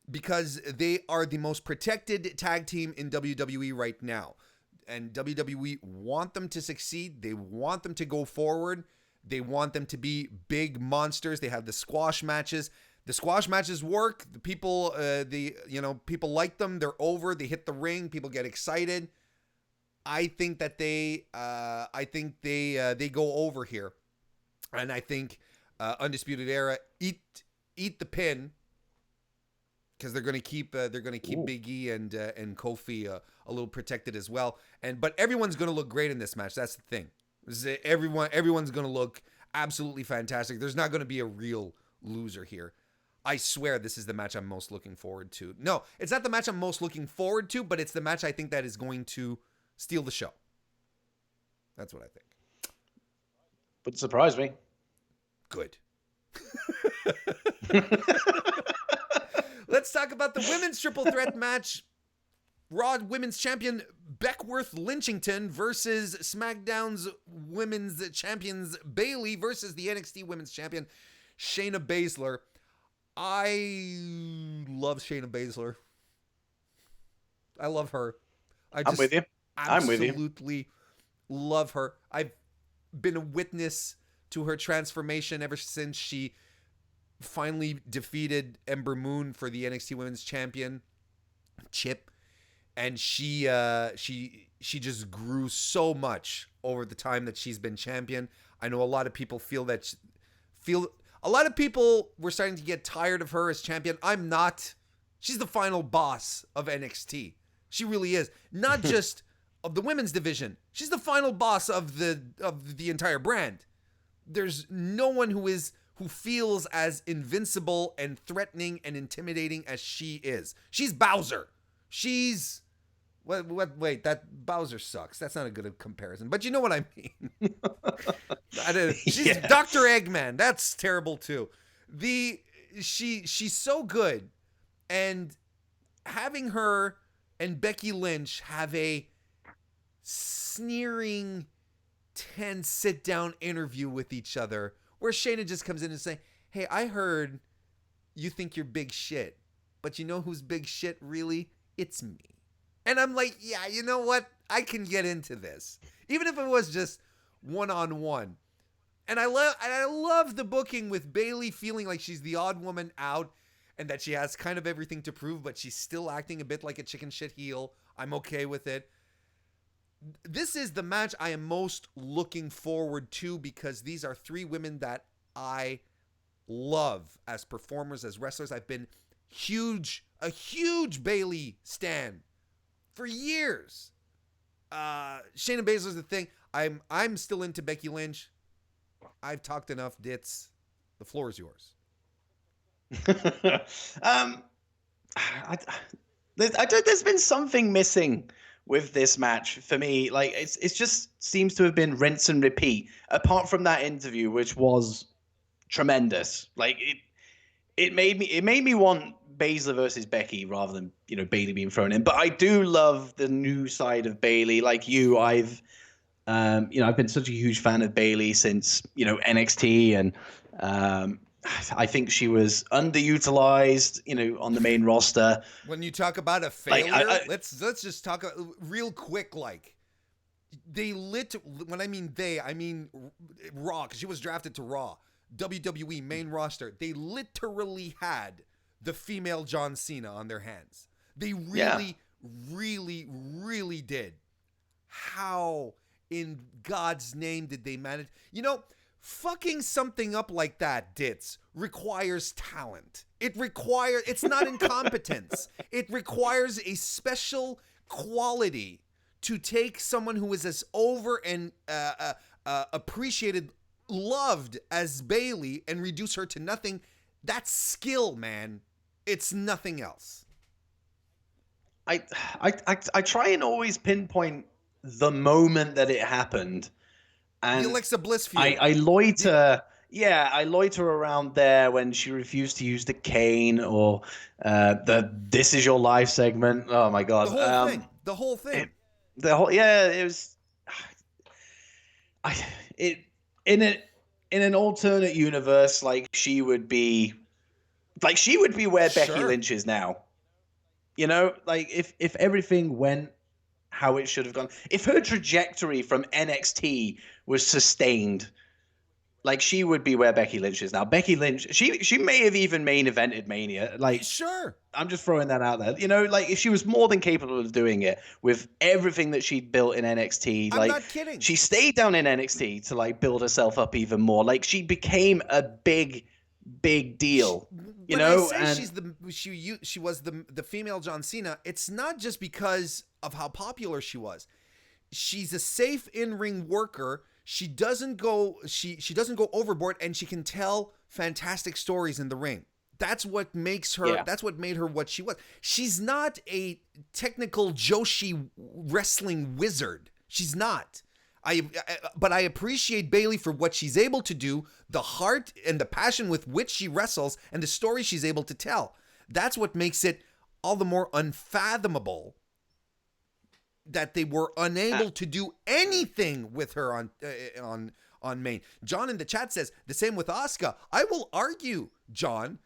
Speaker 1: because they are the most protected tag team in WWE right now. And WWE want them to succeed. They want them to go forward. They want them to be big monsters. They have the squash matches. The squash matches work. The people, people like them. They're over. They hit the ring. People get excited. I think that they go over here. And I think Undisputed Era eat the pin, because they're going to keep Big E and Kofi a little protected as well. But everyone's going to look great in this match. That's the thing. Everyone's going to look absolutely fantastic. There's not going to be a real loser here. I swear this is the match I'm most looking forward to. No, it's not the match I'm most looking forward to, but it's the match I think that is going to steal the show. That's what I think.
Speaker 2: Wouldn't surprise me.
Speaker 1: Good. Let's talk about the women's triple threat match. Raw Women's Champion Beckworth Lynchington versus SmackDown's Women's Champions Bayley versus the NXT Women's Champion Shayna Baszler. I love Shayna Baszler. I love her.
Speaker 2: I'm with you.
Speaker 1: Absolutely love her. I've been a witness to her transformation ever since she finally defeated Ember Moon for the NXT Women's Championship, and she just grew so much over the time that she's been champion. I know a lot of people a lot of people were starting to get tired of her as champion. I'm not. She's the final boss of NXT. She really is. Not just of the women's division. She's the final boss of the entire brand. There's no one who is who feels as invincible and threatening and intimidating as she is. She's Bowser. She's wait, that Bowser sucks. That's not a good comparison, but you know what I mean. She's Dr. Eggman. That's terrible too. She's so good, and having her and Becky Lynch have a sneering, tense sit-down interview with each other where Shayna just comes in and saying, hey, I heard you think you're big shit, but you know who's big shit really? It's me. And I'm like, yeah, you know what? I can get into this. Even if it was just one-on-one. And I love the booking with Bayley feeling like she's the odd woman out and that she has kind of everything to prove, but she's still acting a bit like a chicken shit heel. I'm okay with it. This is the match I am most looking forward to because these are three women that I love as performers, as wrestlers. I've been a huge Bayley stan for years. Shayna Baszler's the thing. I'm still into Becky Lynch. I've talked enough, Dits. The floor is yours.
Speaker 2: There's been something missing with this match for me. Like it just seems to have been rinse and repeat. Apart from that interview, which was tremendous. Like it made me want Baszler versus Becky rather than Bayley being thrown in. But I do love the new side of Bayley. Like you, I've been such a huge fan of Bayley since NXT, and I think she was underutilized, on the main roster.
Speaker 1: When you talk about a failure, let's just talk real quick. Like when I mean Raw, because she was drafted to Raw, WWE main roster. They literally had the female John Cena on their hands. They really, really did. How in God's name did they manage? Fucking something up like that, Dits, requires talent. It's not incompetence. It requires a special quality to take someone who is as over and appreciated, loved as Bayley and reduce her to nothing. That's skill, man. It's nothing else.
Speaker 2: I try and always pinpoint the moment that it happened. And
Speaker 1: the Alexa Bliss feud.
Speaker 2: I loiter. Yeah, I loiter around there when she refused to use the cane or the "This Is Your Life" segment. Oh my God,
Speaker 1: the whole thing.
Speaker 2: It was. In an alternate universe, she would be where Becky Lynch is now. If everything went how it should have gone, if her trajectory from NXT was sustained, she would be where Becky Lynch is now. Becky Lynch, she may have even main evented Mania. I'm just throwing that out there. If she was more than capable of doing it with everything that she'd built in NXT.
Speaker 1: I'm not kidding.
Speaker 2: She stayed down in NXT to build herself up even more. She became a big deal.
Speaker 1: She was the female John Cena. It's not just because of how popular she was. She's a safe in-ring worker. She doesn't go overboard, and she can tell fantastic stories in the ring. That's what makes her. Yeah. That's what made her what she was. She's not a technical Joshi wrestling wizard. She's not. But I appreciate Bayley for what she's able to do, the heart and the passion with which she wrestles, and the story she's able to tell. That's what makes it all the more unfathomable that they were unable to do anything with her on main. John in the chat says the same with Asuka. I will argue, John,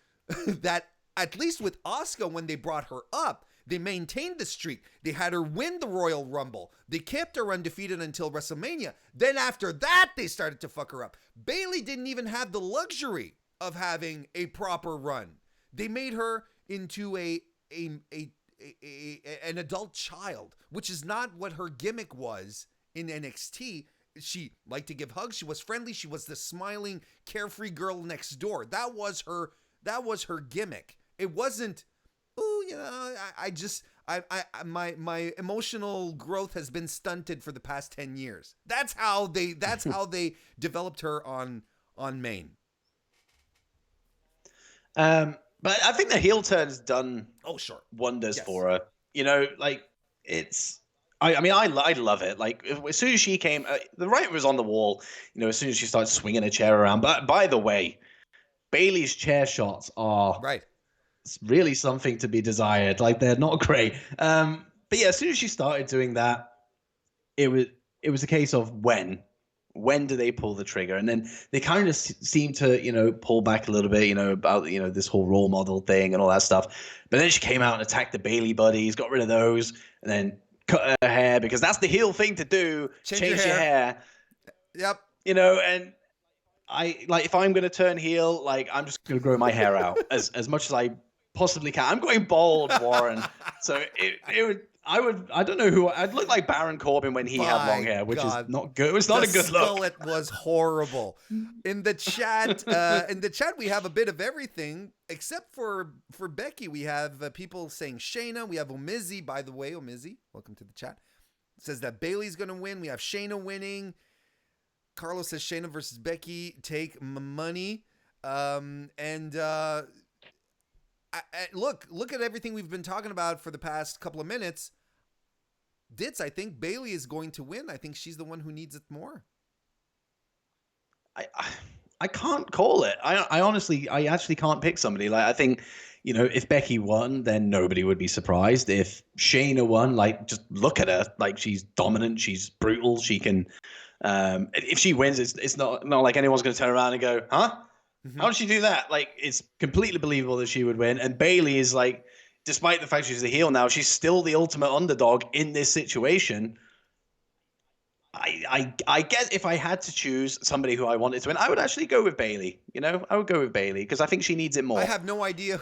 Speaker 1: that at least with Asuka, when they brought her up, they maintained the streak. They had her win the Royal Rumble. They kept her undefeated until WrestleMania. Then after that, they started to fuck her up. Bayley didn't even have the luxury of having a proper run. They made her into an adult child, which is not what her gimmick was in NXT. She liked to give hugs. She was friendly. She was the smiling, carefree girl next door. That was her gimmick. It wasn't, my emotional growth has been stunted for the past 10 years. That's how they developed her on main.
Speaker 2: But I think the heel turn's done
Speaker 1: Oh, sure.
Speaker 2: wonders
Speaker 1: Yes.
Speaker 2: for her. You know, like it's. I mean, I love it. Like as soon as she came, the writing was on the wall. You know, as soon as she started swinging a chair around. But by the way, Bailey's chair shots are
Speaker 1: Right.
Speaker 2: really something to be desired. Like they're not great. But yeah, as soon as she started doing that, it was a case of when do they pull the trigger? And then they kind of seem to, pull back a little bit, about, this whole role model thing and all that stuff. But then she came out and attacked the Bailey buddies, got rid of those, and then cut her hair because that's the heel thing to do. Change your hair.
Speaker 1: Yep.
Speaker 2: And I like if I'm going to turn heel, like I'm just going to grow my hair out as much as I possibly can. I'm going bald, Warren. So I don't know who I'd look like Baron Corbin when he had long hair, which is not good. It's not a good look.
Speaker 1: It was horrible. In the chat, we have a bit of everything except for Becky. We have people saying Shayna. We have Omizzy, by the way. Omizzy, welcome to the chat. Says that Bailey's going to win. We have Shayna winning. Carlos says Shayna versus Becky. Take money. Look at everything we've been talking about for the past couple of minutes. Dits, I think Bailey is going to win. I think she's the one who needs it more.
Speaker 2: I can't call it. I actually can't pick somebody. Like I think, if Becky won, then nobody would be surprised. If Shayna won, like just look at her. Like she's dominant, she's brutal, she can if she wins, it's not like anyone's going to turn around and go, huh? Mm-hmm. How did she do that? Like, it's completely believable that she would win. And Bailey is like, despite the fact she's the heel now, she's still the ultimate underdog in this situation. I guess if I had to choose somebody who I wanted to win, I would actually go with Bailey. I would go with Bailey because I think she needs it more.
Speaker 1: I have no idea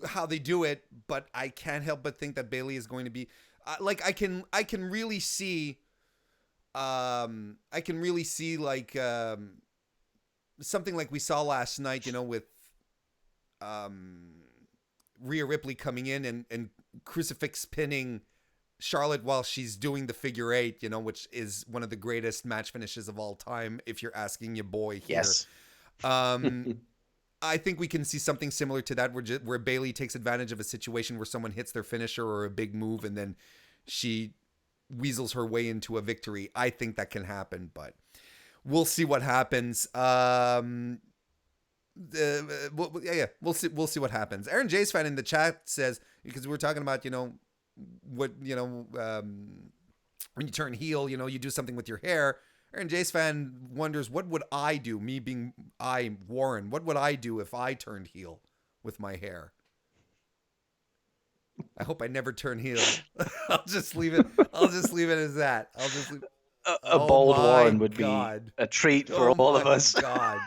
Speaker 1: how they do it, but I can't help but think that Bailey is going to be I can really see. I can really see like something like we saw last night, with Rhea Ripley coming in and crucifix pinning Charlotte while she's doing the figure eight, which is one of the greatest match finishes of all time, if you're asking your boy here.
Speaker 2: Yes.
Speaker 1: I think we can see something similar to that where Bailey takes advantage of a situation where someone hits their finisher or a big move and then she weasels her way into a victory. I think that can happen, but we'll see what happens. We'll see what happens. Aaron J's fan in the chat says, because we're talking about, when you turn heel, you do something with your hair. Aaron J's fan wonders, what would I do? Me being Warren, what would I do if I turned heel with my hair? I hope I never turn heel. I'll just leave it as that.
Speaker 2: A bold Warren would be a treat for all of us.
Speaker 1: God.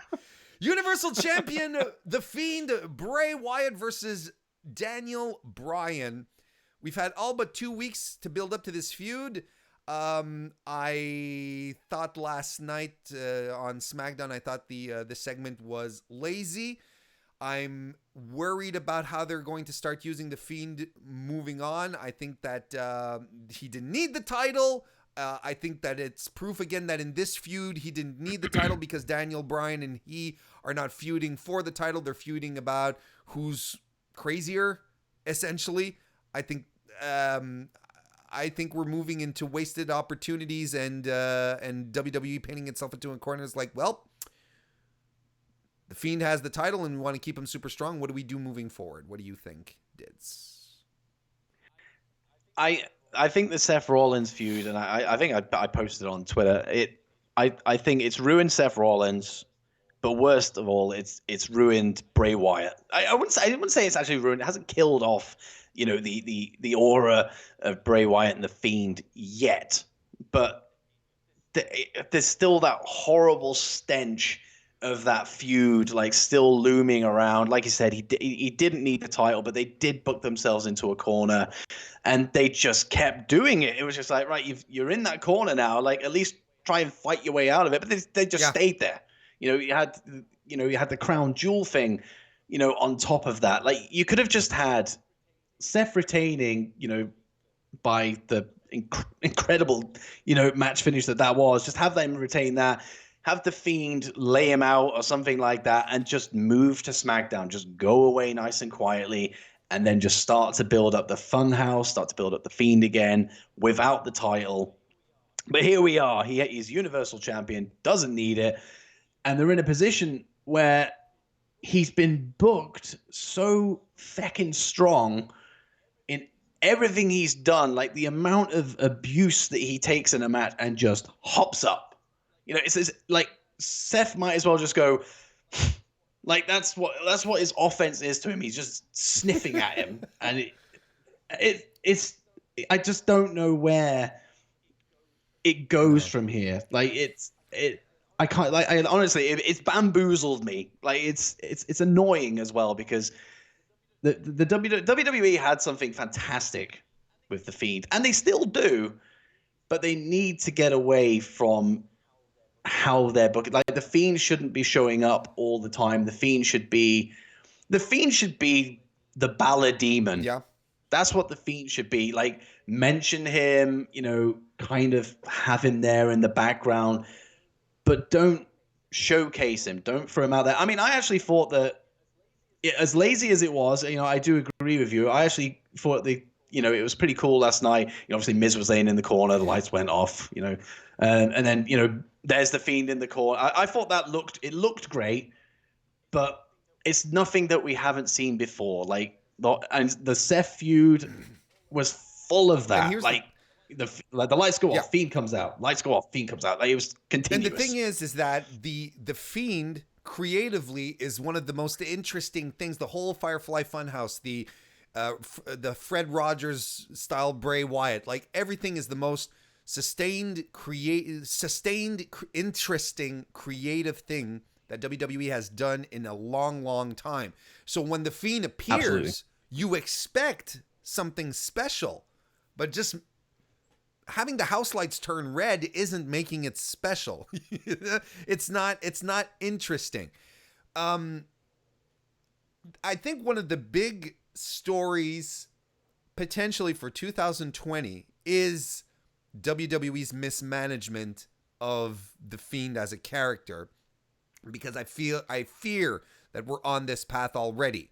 Speaker 1: Universal Champion, The Fiend, Bray Wyatt versus Daniel Bryan. We've had all but 2 weeks to build up to this feud. I thought last night on SmackDown, I thought the segment was lazy. I'm worried about how they're going to start using The Fiend moving on. I think that he didn't need the title. I think that it's proof again that in this feud, he didn't need the title because Daniel Bryan and he are not feuding for the title. They're feuding about who's crazier, essentially. I think we're moving into wasted opportunities and WWE painting itself into a corner. It's like, well, The Fiend has the title and we want to keep him super strong. What do we do moving forward? What do you think, Dits?
Speaker 2: I think the Seth Rollins feud, and I think I posted on Twitter, I think it's ruined Seth Rollins, but worst of all, it's ruined Bray Wyatt. I wouldn't say it's actually ruined. It hasn't killed off, the aura of Bray Wyatt and the Fiend yet, but there's still that horrible stench of that feud, like still looming around. Like you said, he didn't need the title, but they did book themselves into a corner, and they just kept doing it. It was just like, right, you're in that corner now. Like at least try and fight your way out of it. But they just stayed there. You had the crown jewel thing, on top of that. Like you could have just had Seth retaining, by the incredible, match finish that was. Just have them retain that. have the Fiend lay him out or something like that and just move to SmackDown. Just go away nice and quietly and then just start to build up the Funhouse, start to build up the Fiend again without the title. But here we are. He's Universal Champion, doesn't need it. And they're in a position where he's been booked so feckin' strong in everything he's done. Like the amount of abuse that he takes in a match and just hops up. You know, it's like Seth might as well just go, like that's what his offense is to him. He's just sniffing at him. And it's I just don't know where it goes from here. Like I can't, like, honestly, it's bamboozled me. Like it's annoying as well because the WWE had something fantastic with the Fiend, and they still do, but they need to get away from how they're booking. Like the Fiend shouldn't be showing up all the time. The Fiend should be the Balor Demon.
Speaker 1: Yeah.
Speaker 2: That's what the Fiend should be. Like, mention him, you know, kind of have him there in the background, but don't showcase him. Don't throw him out there. I mean, I actually thought that as lazy as it was, you know, I do agree with you. I actually thought it was pretty cool last night. You know, obviously Miz was laying in the corner, the lights went off, you know, and then, you know, there's the Fiend in the corner. I thought that looked great, but it's nothing that we haven't seen before. Like, and the Seth feud was full of that. Like the lights go off, Fiend comes out. Lights go off, Fiend comes out. Like, it was continuous.
Speaker 1: And the thing is that the Fiend creatively is one of the most interesting things. The whole Firefly Funhouse, the Fred Rogers style Bray Wyatt, like everything is the most sustained, interesting, creative thing that WWE has done in a long, long time. So when the Fiend appears, absolutely, you expect something special, but just having the house lights turn red isn't making it special. It's not interesting. I think one of the big stories potentially for 2020 is WWE's mismanagement of the Fiend as a character, because I fear that we're on this path already.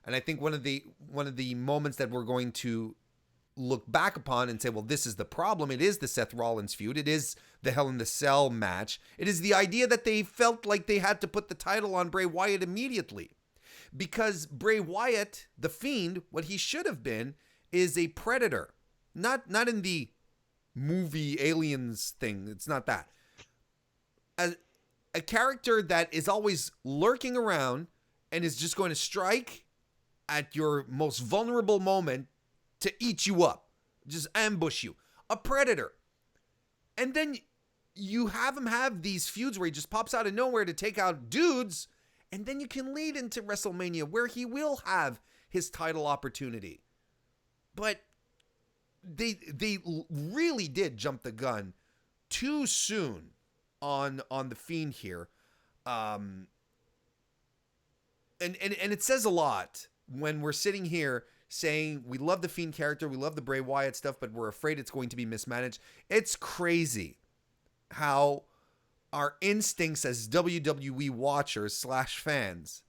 Speaker 1: And I think one of the moments that we're going to look back upon and say, well, this is the problem. It is the Seth Rollins feud. It is the Hell in the Cell match. It is the idea that they felt like they had to put the title on Bray Wyatt immediately. Because Bray Wyatt, the Fiend, what he should have been is a predator. Not in the movie Aliens thing. It's not that. A character that is always lurking around and is just going to strike at your most vulnerable moment to eat you up, just ambush you. A predator. And then you have him have these feuds where he just pops out of nowhere to take out dudes, and then you can lead into WrestleMania where he will have his title opportunity. But they really did jump the gun too soon on the Fiend here. And it says a lot when we're sitting here saying we love the Fiend character, we love the Bray Wyatt stuff, but we're afraid it's going to be mismanaged. It's crazy how our instincts as WWE watchers / fans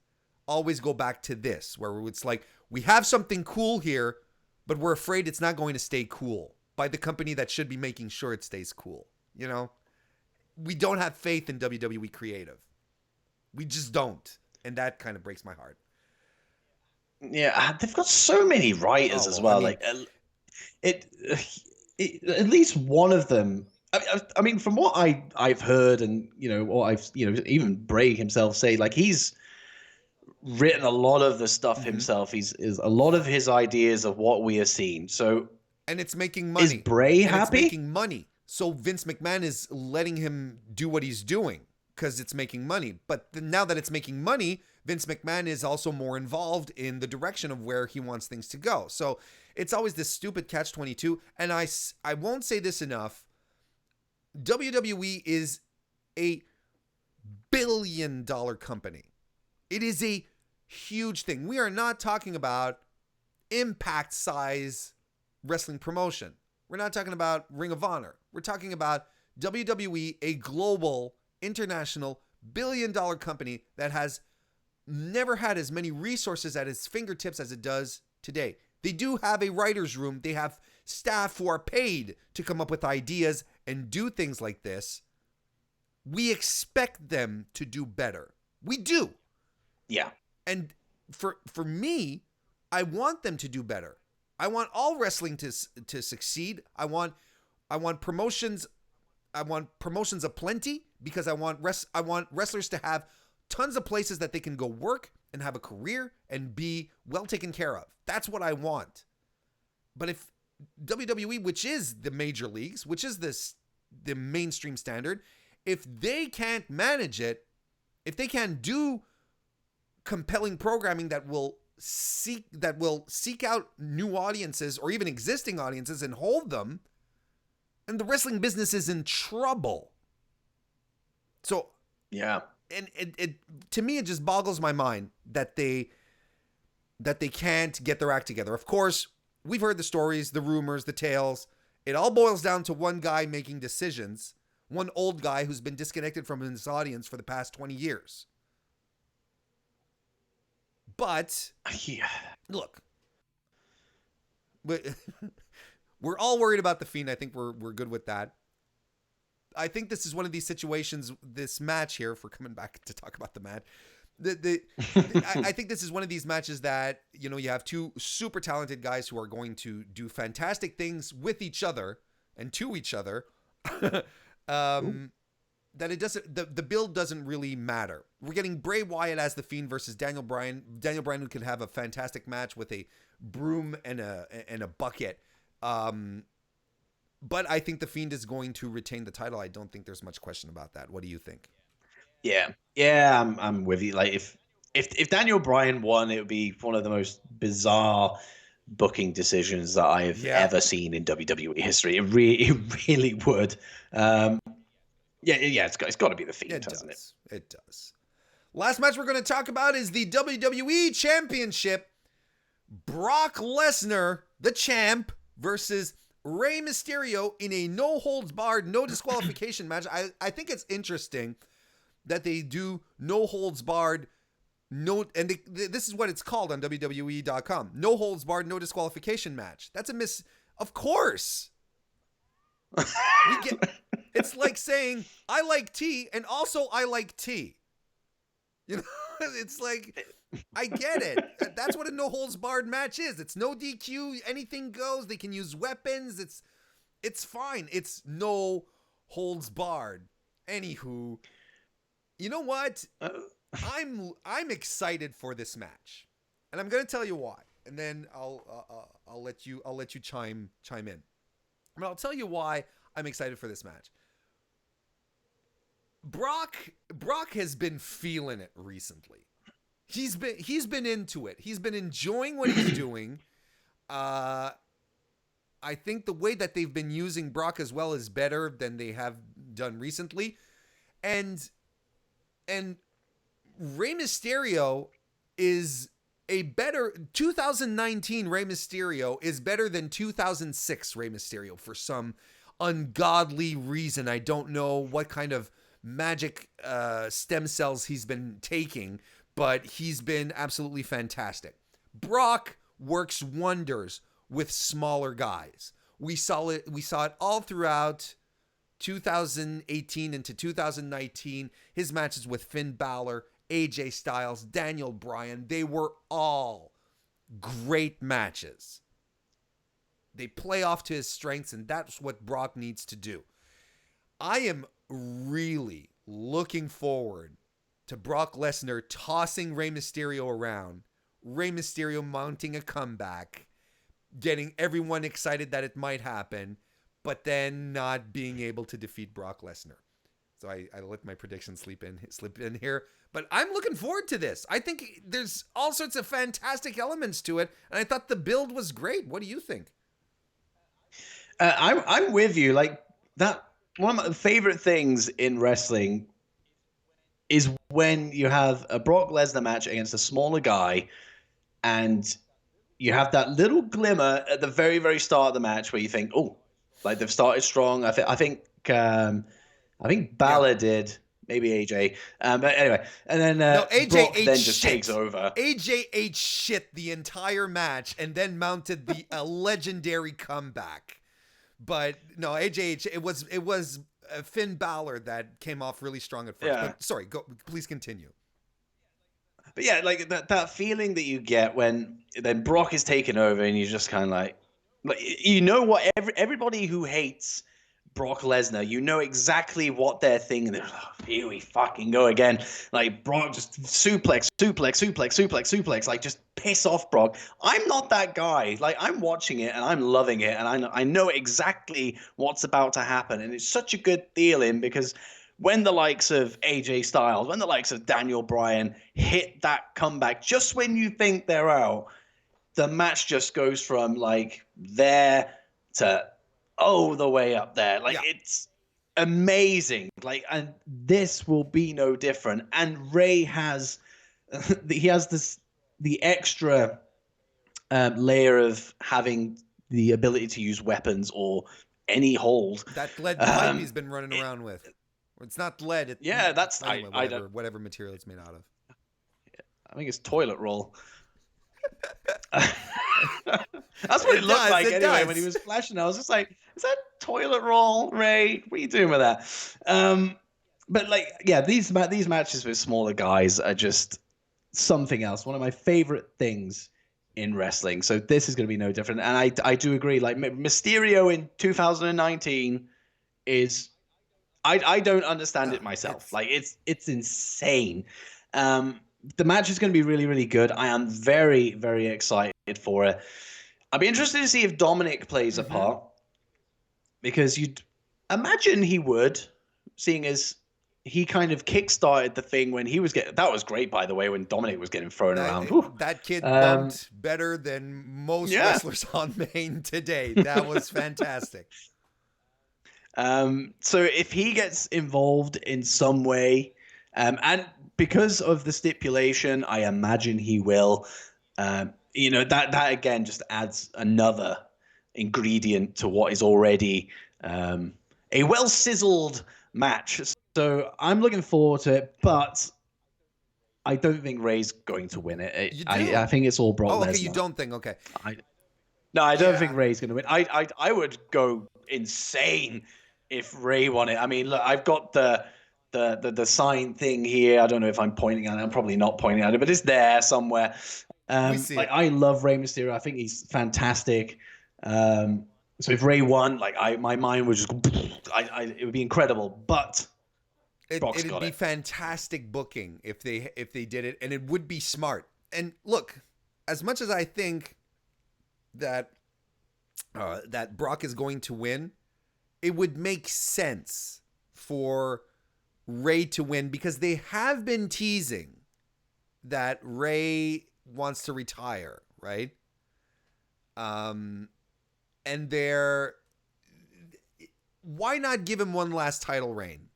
Speaker 1: always go back to this, where it's like, we have something cool here, but we're afraid it's not going to stay cool by the company that should be making sure it stays cool. You know, we don't have faith in WWE creative. We just don't. And that kind of breaks my heart.
Speaker 2: Yeah, they've got so many writers as well. I mean, like at least one of them. I mean, from what I've heard, and you know, or I've even Bray himself say, like, he's written a lot of the stuff himself. Is a lot of his ideas of what we are seeing. So, and it's making money. Is Bray happy? It's making money. So Vince McMahon is letting him do what he's doing because it's making money. But now that it's making money, Vince McMahon is also more involved in the direction of where he wants things to go. So it's always this stupid catch-22. And I won't say this enough. WWE is a billion-dollar company. It is a huge thing. We are not talking about Impact size wrestling promotion. We're not talking about Ring of Honor. We're talking about WWE, a global
Speaker 1: international, billion-dollar company that has never had as many resources at its fingertips as it does today. They do have a writer's room. They have staff who are paid to come up with ideas and do things like this. We expect them to do better. We do.
Speaker 2: Yeah.
Speaker 1: And for me, I want them to do better. I want all wrestling to succeed. I want promotions. I want promotions aplenty because I want wrestlers to have tons of places that they can go work and have a career and be well taken care of. That's what I want. But if WWE, which is the major leagues, which is the mainstream standard, if they can't manage it, if they can't do compelling programming that will seek out new audiences or even existing audiences and hold them, and the wrestling business is in trouble. So
Speaker 2: yeah,
Speaker 1: and it to me, it just boggles my mind that they can't get their act together. Of course, we've heard the stories, the rumors, the tales. It all boils down to one guy making decisions, one old guy who's been disconnected from his audience for the past 20 years. But
Speaker 2: yeah,
Speaker 1: look, we're all worried about the Fiend. I think we're good with that. I think this is one of these situations, this match here, if we're coming back to talk about the match, I think this is one of these matches that, you know, you have two super talented guys who are going to do fantastic things with each other and to each other. That it doesn't, the build doesn't really matter. We're getting Bray Wyatt as the Fiend versus Daniel Bryan. Daniel Bryan, who could have a fantastic match with a broom and a bucket. But I think the Fiend is going to retain the title. I don't think there's much question about that. What do you think?
Speaker 2: Yeah, I'm with you. Like if Daniel Bryan won, it would be one of the most bizarre booking decisions that I have ever seen in WWE history. It really would. It's got to be the Fiend, doesn't it?
Speaker 1: It does. Last match we're going to talk about is the WWE Championship. Brock Lesnar, the champ, versus Rey Mysterio in a no-holds-barred, no disqualification match. I think it's interesting that they do no-holds-barred, this is what it's called on WWE.com. No-holds-barred, no disqualification match. That's a miss. Of course. It's like saying, I like tea, and also I like tea. You know, it's like, I get it. That's what a no-holds-barred match is. It's no DQ, anything goes. They can use weapons. It's fine. It's no holds barred. Anywho, you know what? I'm excited for this match, and I'm gonna tell you why. And then I'll let you chime in. But I'll tell you why I'm excited for this match. Brock has been feeling it recently. He's been into it. He's been enjoying what he's doing. I think the way that they've been using Brock as well is better than they have done recently. And Rey Mysterio is a better 2019 Rey Mysterio is better than 2006 Rey Mysterio for some ungodly reason. I don't know what kind of magic stem cells he's been taking, but he's been absolutely fantastic. Brock works wonders with smaller guys. We saw it all throughout 2018 into 2019. His matches with Finn Balor, AJ Styles, Daniel Bryan, they were all great matches. They play off to his strengths, and that's what Brock needs to do. I am really looking forward to Brock Lesnar tossing Rey Mysterio around, Rey Mysterio mounting a comeback, getting everyone excited that it might happen, but then not being able to defeat Brock Lesnar. So I let my prediction slip in here. But I'm looking forward to this. I think there's all sorts of fantastic elements to it, and I thought the build was great. What do you think?
Speaker 2: I'm with you. Like that, one of my favorite things in wrestling is when you have a Brock Lesnar match against a smaller guy, and you have that little glimmer at the very, very start of the match where you think, oh, like they've started strong. I think Balor did maybe AJ. But anyway, and then
Speaker 1: No, AJ
Speaker 2: Brock
Speaker 1: ate
Speaker 2: then just
Speaker 1: shit.
Speaker 2: takes over.
Speaker 1: AJ ate shit the entire match and then mounted a legendary comeback. But no, AJ, it was Finn Balor that came off really strong at first.
Speaker 2: Yeah.
Speaker 1: But sorry, please continue.
Speaker 2: But yeah, like that feeling that you get when then Brock is taken over, and you're just kind of like you know what? Everybody who hates Brock Lesnar, you know exactly what they're thinking. They're like, oh, here we fucking go again. Like Brock just suplex, like just piss off Brock. I'm not that guy. Like I'm watching it and I'm loving it, and I know exactly what's about to happen, and it's such a good feeling because when the likes of AJ Styles, when the likes of Daniel Bryan hit that comeback, just when you think they're out, the match just goes from like there to the way up there. Like it's amazing. Like, and this will be no different. And Ray has the extra layer of having the ability to use weapons or any hold.
Speaker 1: That lead pipe he's been running around with. It's not lead.
Speaker 2: That's
Speaker 1: anyway, whatever material it's made out of.
Speaker 2: I think it's toilet roll. That's what it looked like anyway when he was flashing. I was just like, is that toilet roll, Ray? What are you doing with that? But like, yeah, these matches with smaller guys are just something else. One of my favorite things in wrestling. So this is going to be no different. And I do agree. Like Mysterio in 2019 is, I don't understand it myself. Like it's insane. The match is going to be really, really good. I am very, very excited for it. I'd be interested to see if Dominic plays a part, because you'd imagine he would, seeing as he kind of kickstarted the thing when he was that was great, by the way, when Dominic was getting thrown around.
Speaker 1: That kid bumped better than most wrestlers on main today. That was fantastic.
Speaker 2: So if he gets involved in some way, and because of the stipulation, I imagine he will. That again just adds another ingredient to what is already a well-sizzled match. So I'm looking forward to it, but I don't think Ray's going to win it. I think it's all Brock Lesnar.
Speaker 1: Oh, okay, you don't think? Okay.
Speaker 2: I don't think Ray's going to win. I would go insane if Ray won it. I mean, look, I've got the sign thing here. I don't know if I'm pointing at it. I'm probably not pointing at it, but it's there somewhere. I love Rey Mysterio. I think he's fantastic. So if Ray won, my mind would just go, it would be incredible. But
Speaker 1: it'd be fantastic booking if they did it, and it would be smart. And look, as much as I think that that Brock is going to win, it would make sense for Ray to win, because they have been teasing that Ray wants to retire, right? And why not give him one last title reign?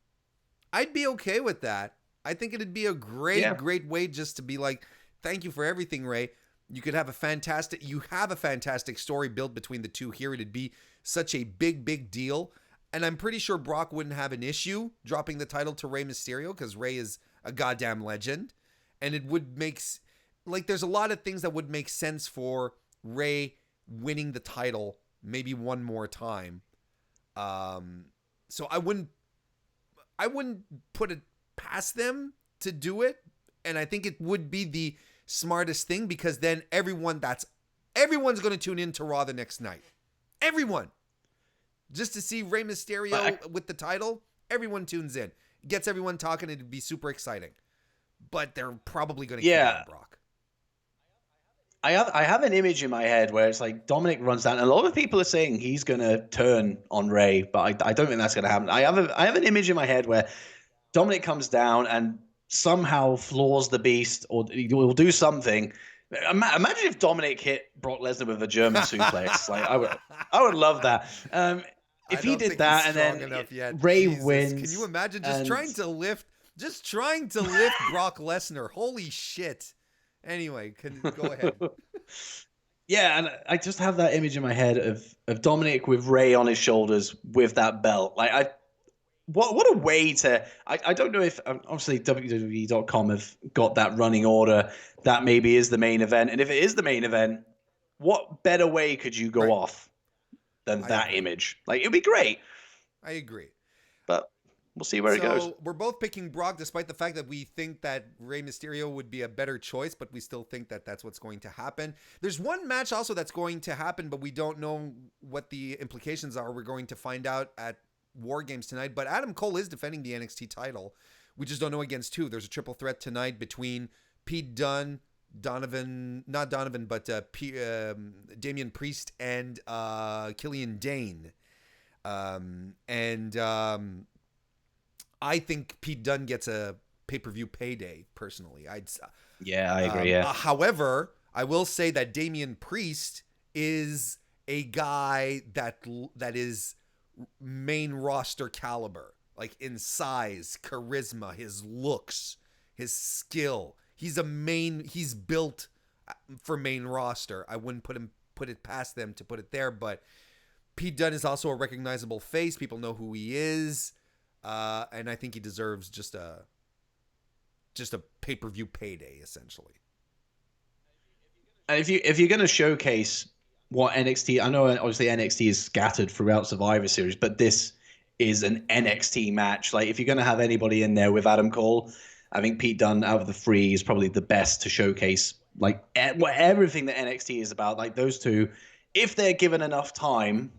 Speaker 1: I'd be okay with that. I think it'd be a great way just to be like, thank you for everything, Ray. You have a fantastic story built between the two here. It'd be such a big deal. And I'm pretty sure Brock wouldn't have an issue dropping the title to Rey Mysterio, because Rey is a goddamn legend. And it would make, there's a lot of things that would make sense for Rey winning the title maybe one more time. So I wouldn't put it past them to do it. And I think it would be the smartest thing, because then everyone's going to tune in to Raw the next night. Everyone. Just to see Rey Mysterio with the title, everyone tunes in. Gets everyone talking. It'd be super exciting. But they're probably going to keep on Brock.
Speaker 2: I have an image in my head where it's like Dominic runs down, and a lot of people are saying he's going to turn on Ray, but I don't think that's going to happen. I have an image in my head where Dominic comes down and somehow floors the beast, or will do something. Imagine if Dominic hit Brock Lesnar with a German suplex. I would love that. If he did that, and then Ray wins.
Speaker 1: Can you imagine trying to lift Brock Lesnar? Holy shit. Anyway, go ahead.
Speaker 2: Yeah, and I just have that image in my head of Dominic with Ray on his shoulders with that belt. what a way to. I don't know if obviously WWE.com have got that running order that maybe is the main event, and if it is the main event, what better way could you go off than that image? Like, it'd be great.
Speaker 1: I agree.
Speaker 2: But we'll see where it goes.
Speaker 1: So we're both picking Brock, despite the fact that we think that Rey Mysterio would be a better choice, but we still think that that's what's going to happen. There's one match also that's going to happen, but we don't know what the implications are. We're going to find out at War Games tonight. But Adam Cole is defending the NXT title. We just don't know against who. There's a triple threat tonight between Pete Dunne, Damian Priest, and Killian Dane. I think Pete Dunne gets a pay-per-view payday, personally. I
Speaker 2: agree,
Speaker 1: however, I will say that Damian Priest is a guy that is main roster caliber, like in size, charisma, his looks, his skill. He's built for main roster. I wouldn't put it past them to put it there, but Pete Dunne is also a recognizable face. People know who he is. And I think he deserves just a pay-per-view payday, essentially.
Speaker 2: And if you're going to showcase what NXT, I know obviously NXT is scattered throughout Survivor Series, but this is an NXT match. Like, if you're going to have anybody in there with Adam Cole, I think Pete Dunne out of the three is probably the best to showcase like everything that NXT is about. Like, those two, if they're given enough time.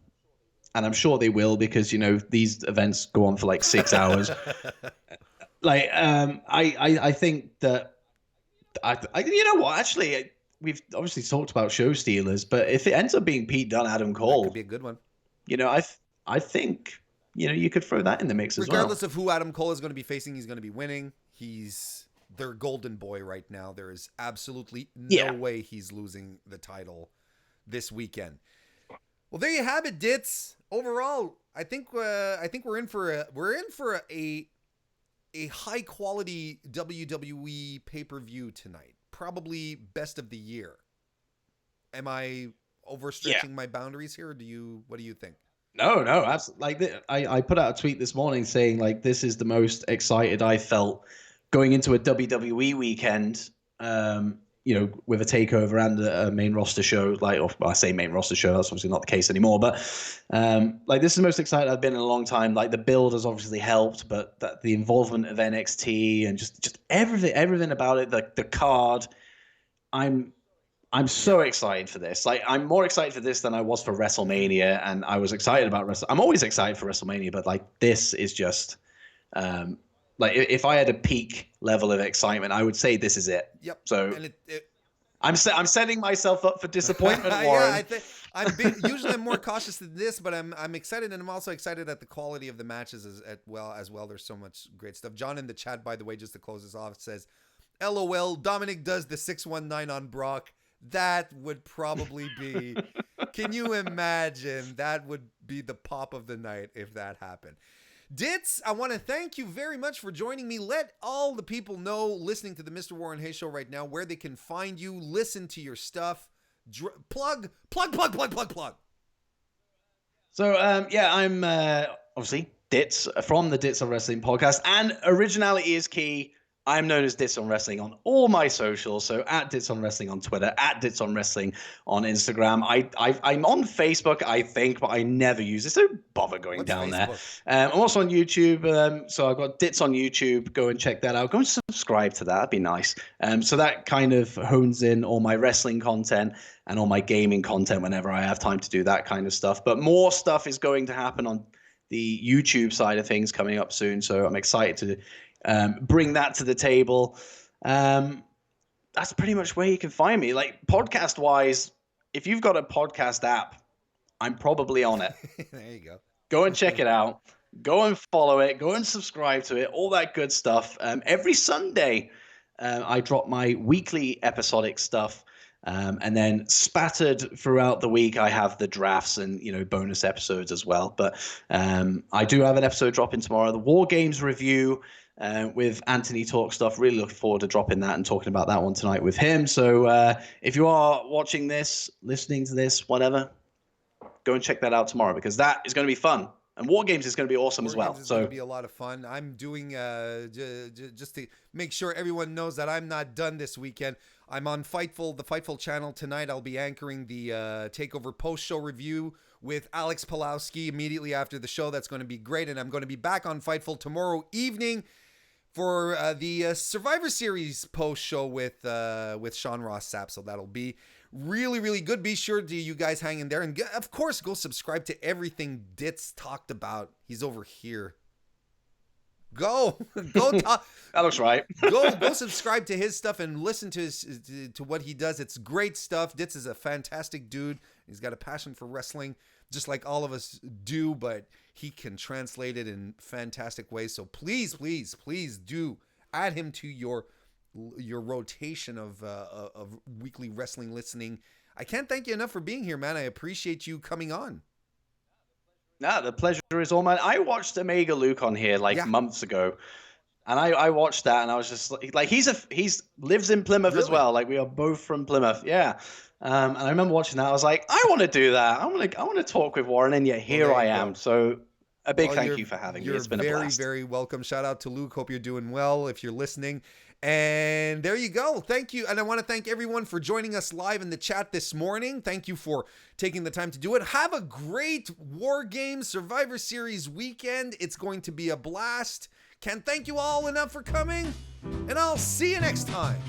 Speaker 2: And I'm sure they will, because, these events go on for like 6 hours. Like, I think that you know what? Actually, we've obviously talked about show stealers, but if it ends up being Pete Dunne, Adam Cole,
Speaker 1: that could be a good one.
Speaker 2: I think you could throw that in the mix as well.
Speaker 1: Regardless of who Adam Cole is going to be facing, he's going to be winning. He's their golden boy right now. There is absolutely no way he's losing the title this weekend. Well, there you have it, Dits. Overall, I think we're in for a high quality WWE pay-per-view tonight. Probably best of the year. Am I overstretching my boundaries here, or what do you think?
Speaker 2: No, absolutely. Like, I put out a tweet this morning saying, like, this is the most excited I felt going into a WWE weekend. With a takeover and a main roster show, I say main roster show, that's obviously not the case anymore, but this is the most excited I've been in a long time. Like, the build has obviously helped, but the involvement of NXT and just everything about it, the card, I'm so excited for this. Like, I'm more excited for this than I was for WrestleMania, and I was excited about I'm always excited for WrestleMania, but like, this is just if I had a peak level of excitement, I would say this is it.
Speaker 1: Yep.
Speaker 2: So I'm setting myself up for disappointment, Warren.
Speaker 1: Usually I'm more cautious than this, but I'm excited, and I'm also excited at the quality of the matches as well. There's so much great stuff. John in the chat, by the way, just to close this off, says, "LOL, Dominic does the 619 on Brock. That would probably be." Can you imagine? That would be the pop of the night if that happened. Dits, I want to thank you very much for joining me. Let all the people know listening to the Mr. Warren Hayes Show right now where they can find you, listen to your stuff. Plug.
Speaker 2: So, I'm obviously Dits from the Dits on Wrestling podcast, and originality is key. I'm known as Dits on Wrestling on all my socials. So at Dits on Wrestling on Twitter, at Dits on Wrestling on Instagram. I'm on Facebook, I think, but I never use it. So bother going down Facebook? There. I'm also on YouTube. So I've got Dits on YouTube. Go and check that out. Go and subscribe to that. That'd be nice. So that kind of hones in all my wrestling content and all my gaming content whenever I have time to do that kind of stuff. But more stuff is going to happen on the YouTube side of things coming up soon. So I'm excited to bring that to the table. That's pretty much where you can find me. Like, podcast wise, if you've got a podcast app, I'm probably on it.
Speaker 1: There you go.
Speaker 2: Go and check it out. Go and follow it. Go and subscribe to it. All that good stuff. Every Sunday, I drop my weekly episodic stuff. And then spattered throughout the week, I have the drafts and, bonus episodes as well. But I do have an episode dropping tomorrow, the War Games review. With Anthony Talk stuff. Really looking forward to dropping that and talking about that one tonight with him. So if you are watching this, listening to this, whatever, go and check that out tomorrow, because that is going to be fun. And War Games is going to be awesome as
Speaker 1: War
Speaker 2: well.
Speaker 1: Games is
Speaker 2: So
Speaker 1: going to be a lot of fun. I'm doing just to make sure everyone knows that I'm not done this weekend. I'm on the Fightful channel tonight. I'll be anchoring the Takeover post-show review with Alex Pulowski immediately after the show. That's going to be great. And I'm going to be back on Fightful tomorrow evening for the Survivor Series post-show with Sean Ross Sapp. So that'll be really, really good. Be sure to you guys hang in there. And of course, go subscribe to everything Dits talked about. He's over here. Go talk.
Speaker 2: that looks right.
Speaker 1: go subscribe to his stuff and listen to to what he does. It's great stuff. Dits is a fantastic dude. He's got a passion for wrestling, just like all of us do, but he can translate it in fantastic ways. So please do add him to your rotation of weekly wrestling listening. I can't thank you enough for being here, man. I appreciate you coming on.
Speaker 2: No, the pleasure is all mine. I watched Omega Luke on here months ago, and I watched that, and I was just like he's lives in Plymouth as well. Like we are both from Plymouth, yeah. And I remember watching that. I was like, I want to do that. I want to talk with Warren, and yet here I am. So a big thank you for having me. It's been a blast.
Speaker 1: You're very, very welcome. Shout out to Luke. Hope you're doing well if you're listening. And there you go. Thank you. And I want to thank everyone for joining us live in the chat this morning. Thank you for taking the time to do it. Have a great War Games Survivor Series weekend. It's going to be a blast. Can't thank you all enough for coming. And I'll see you next time.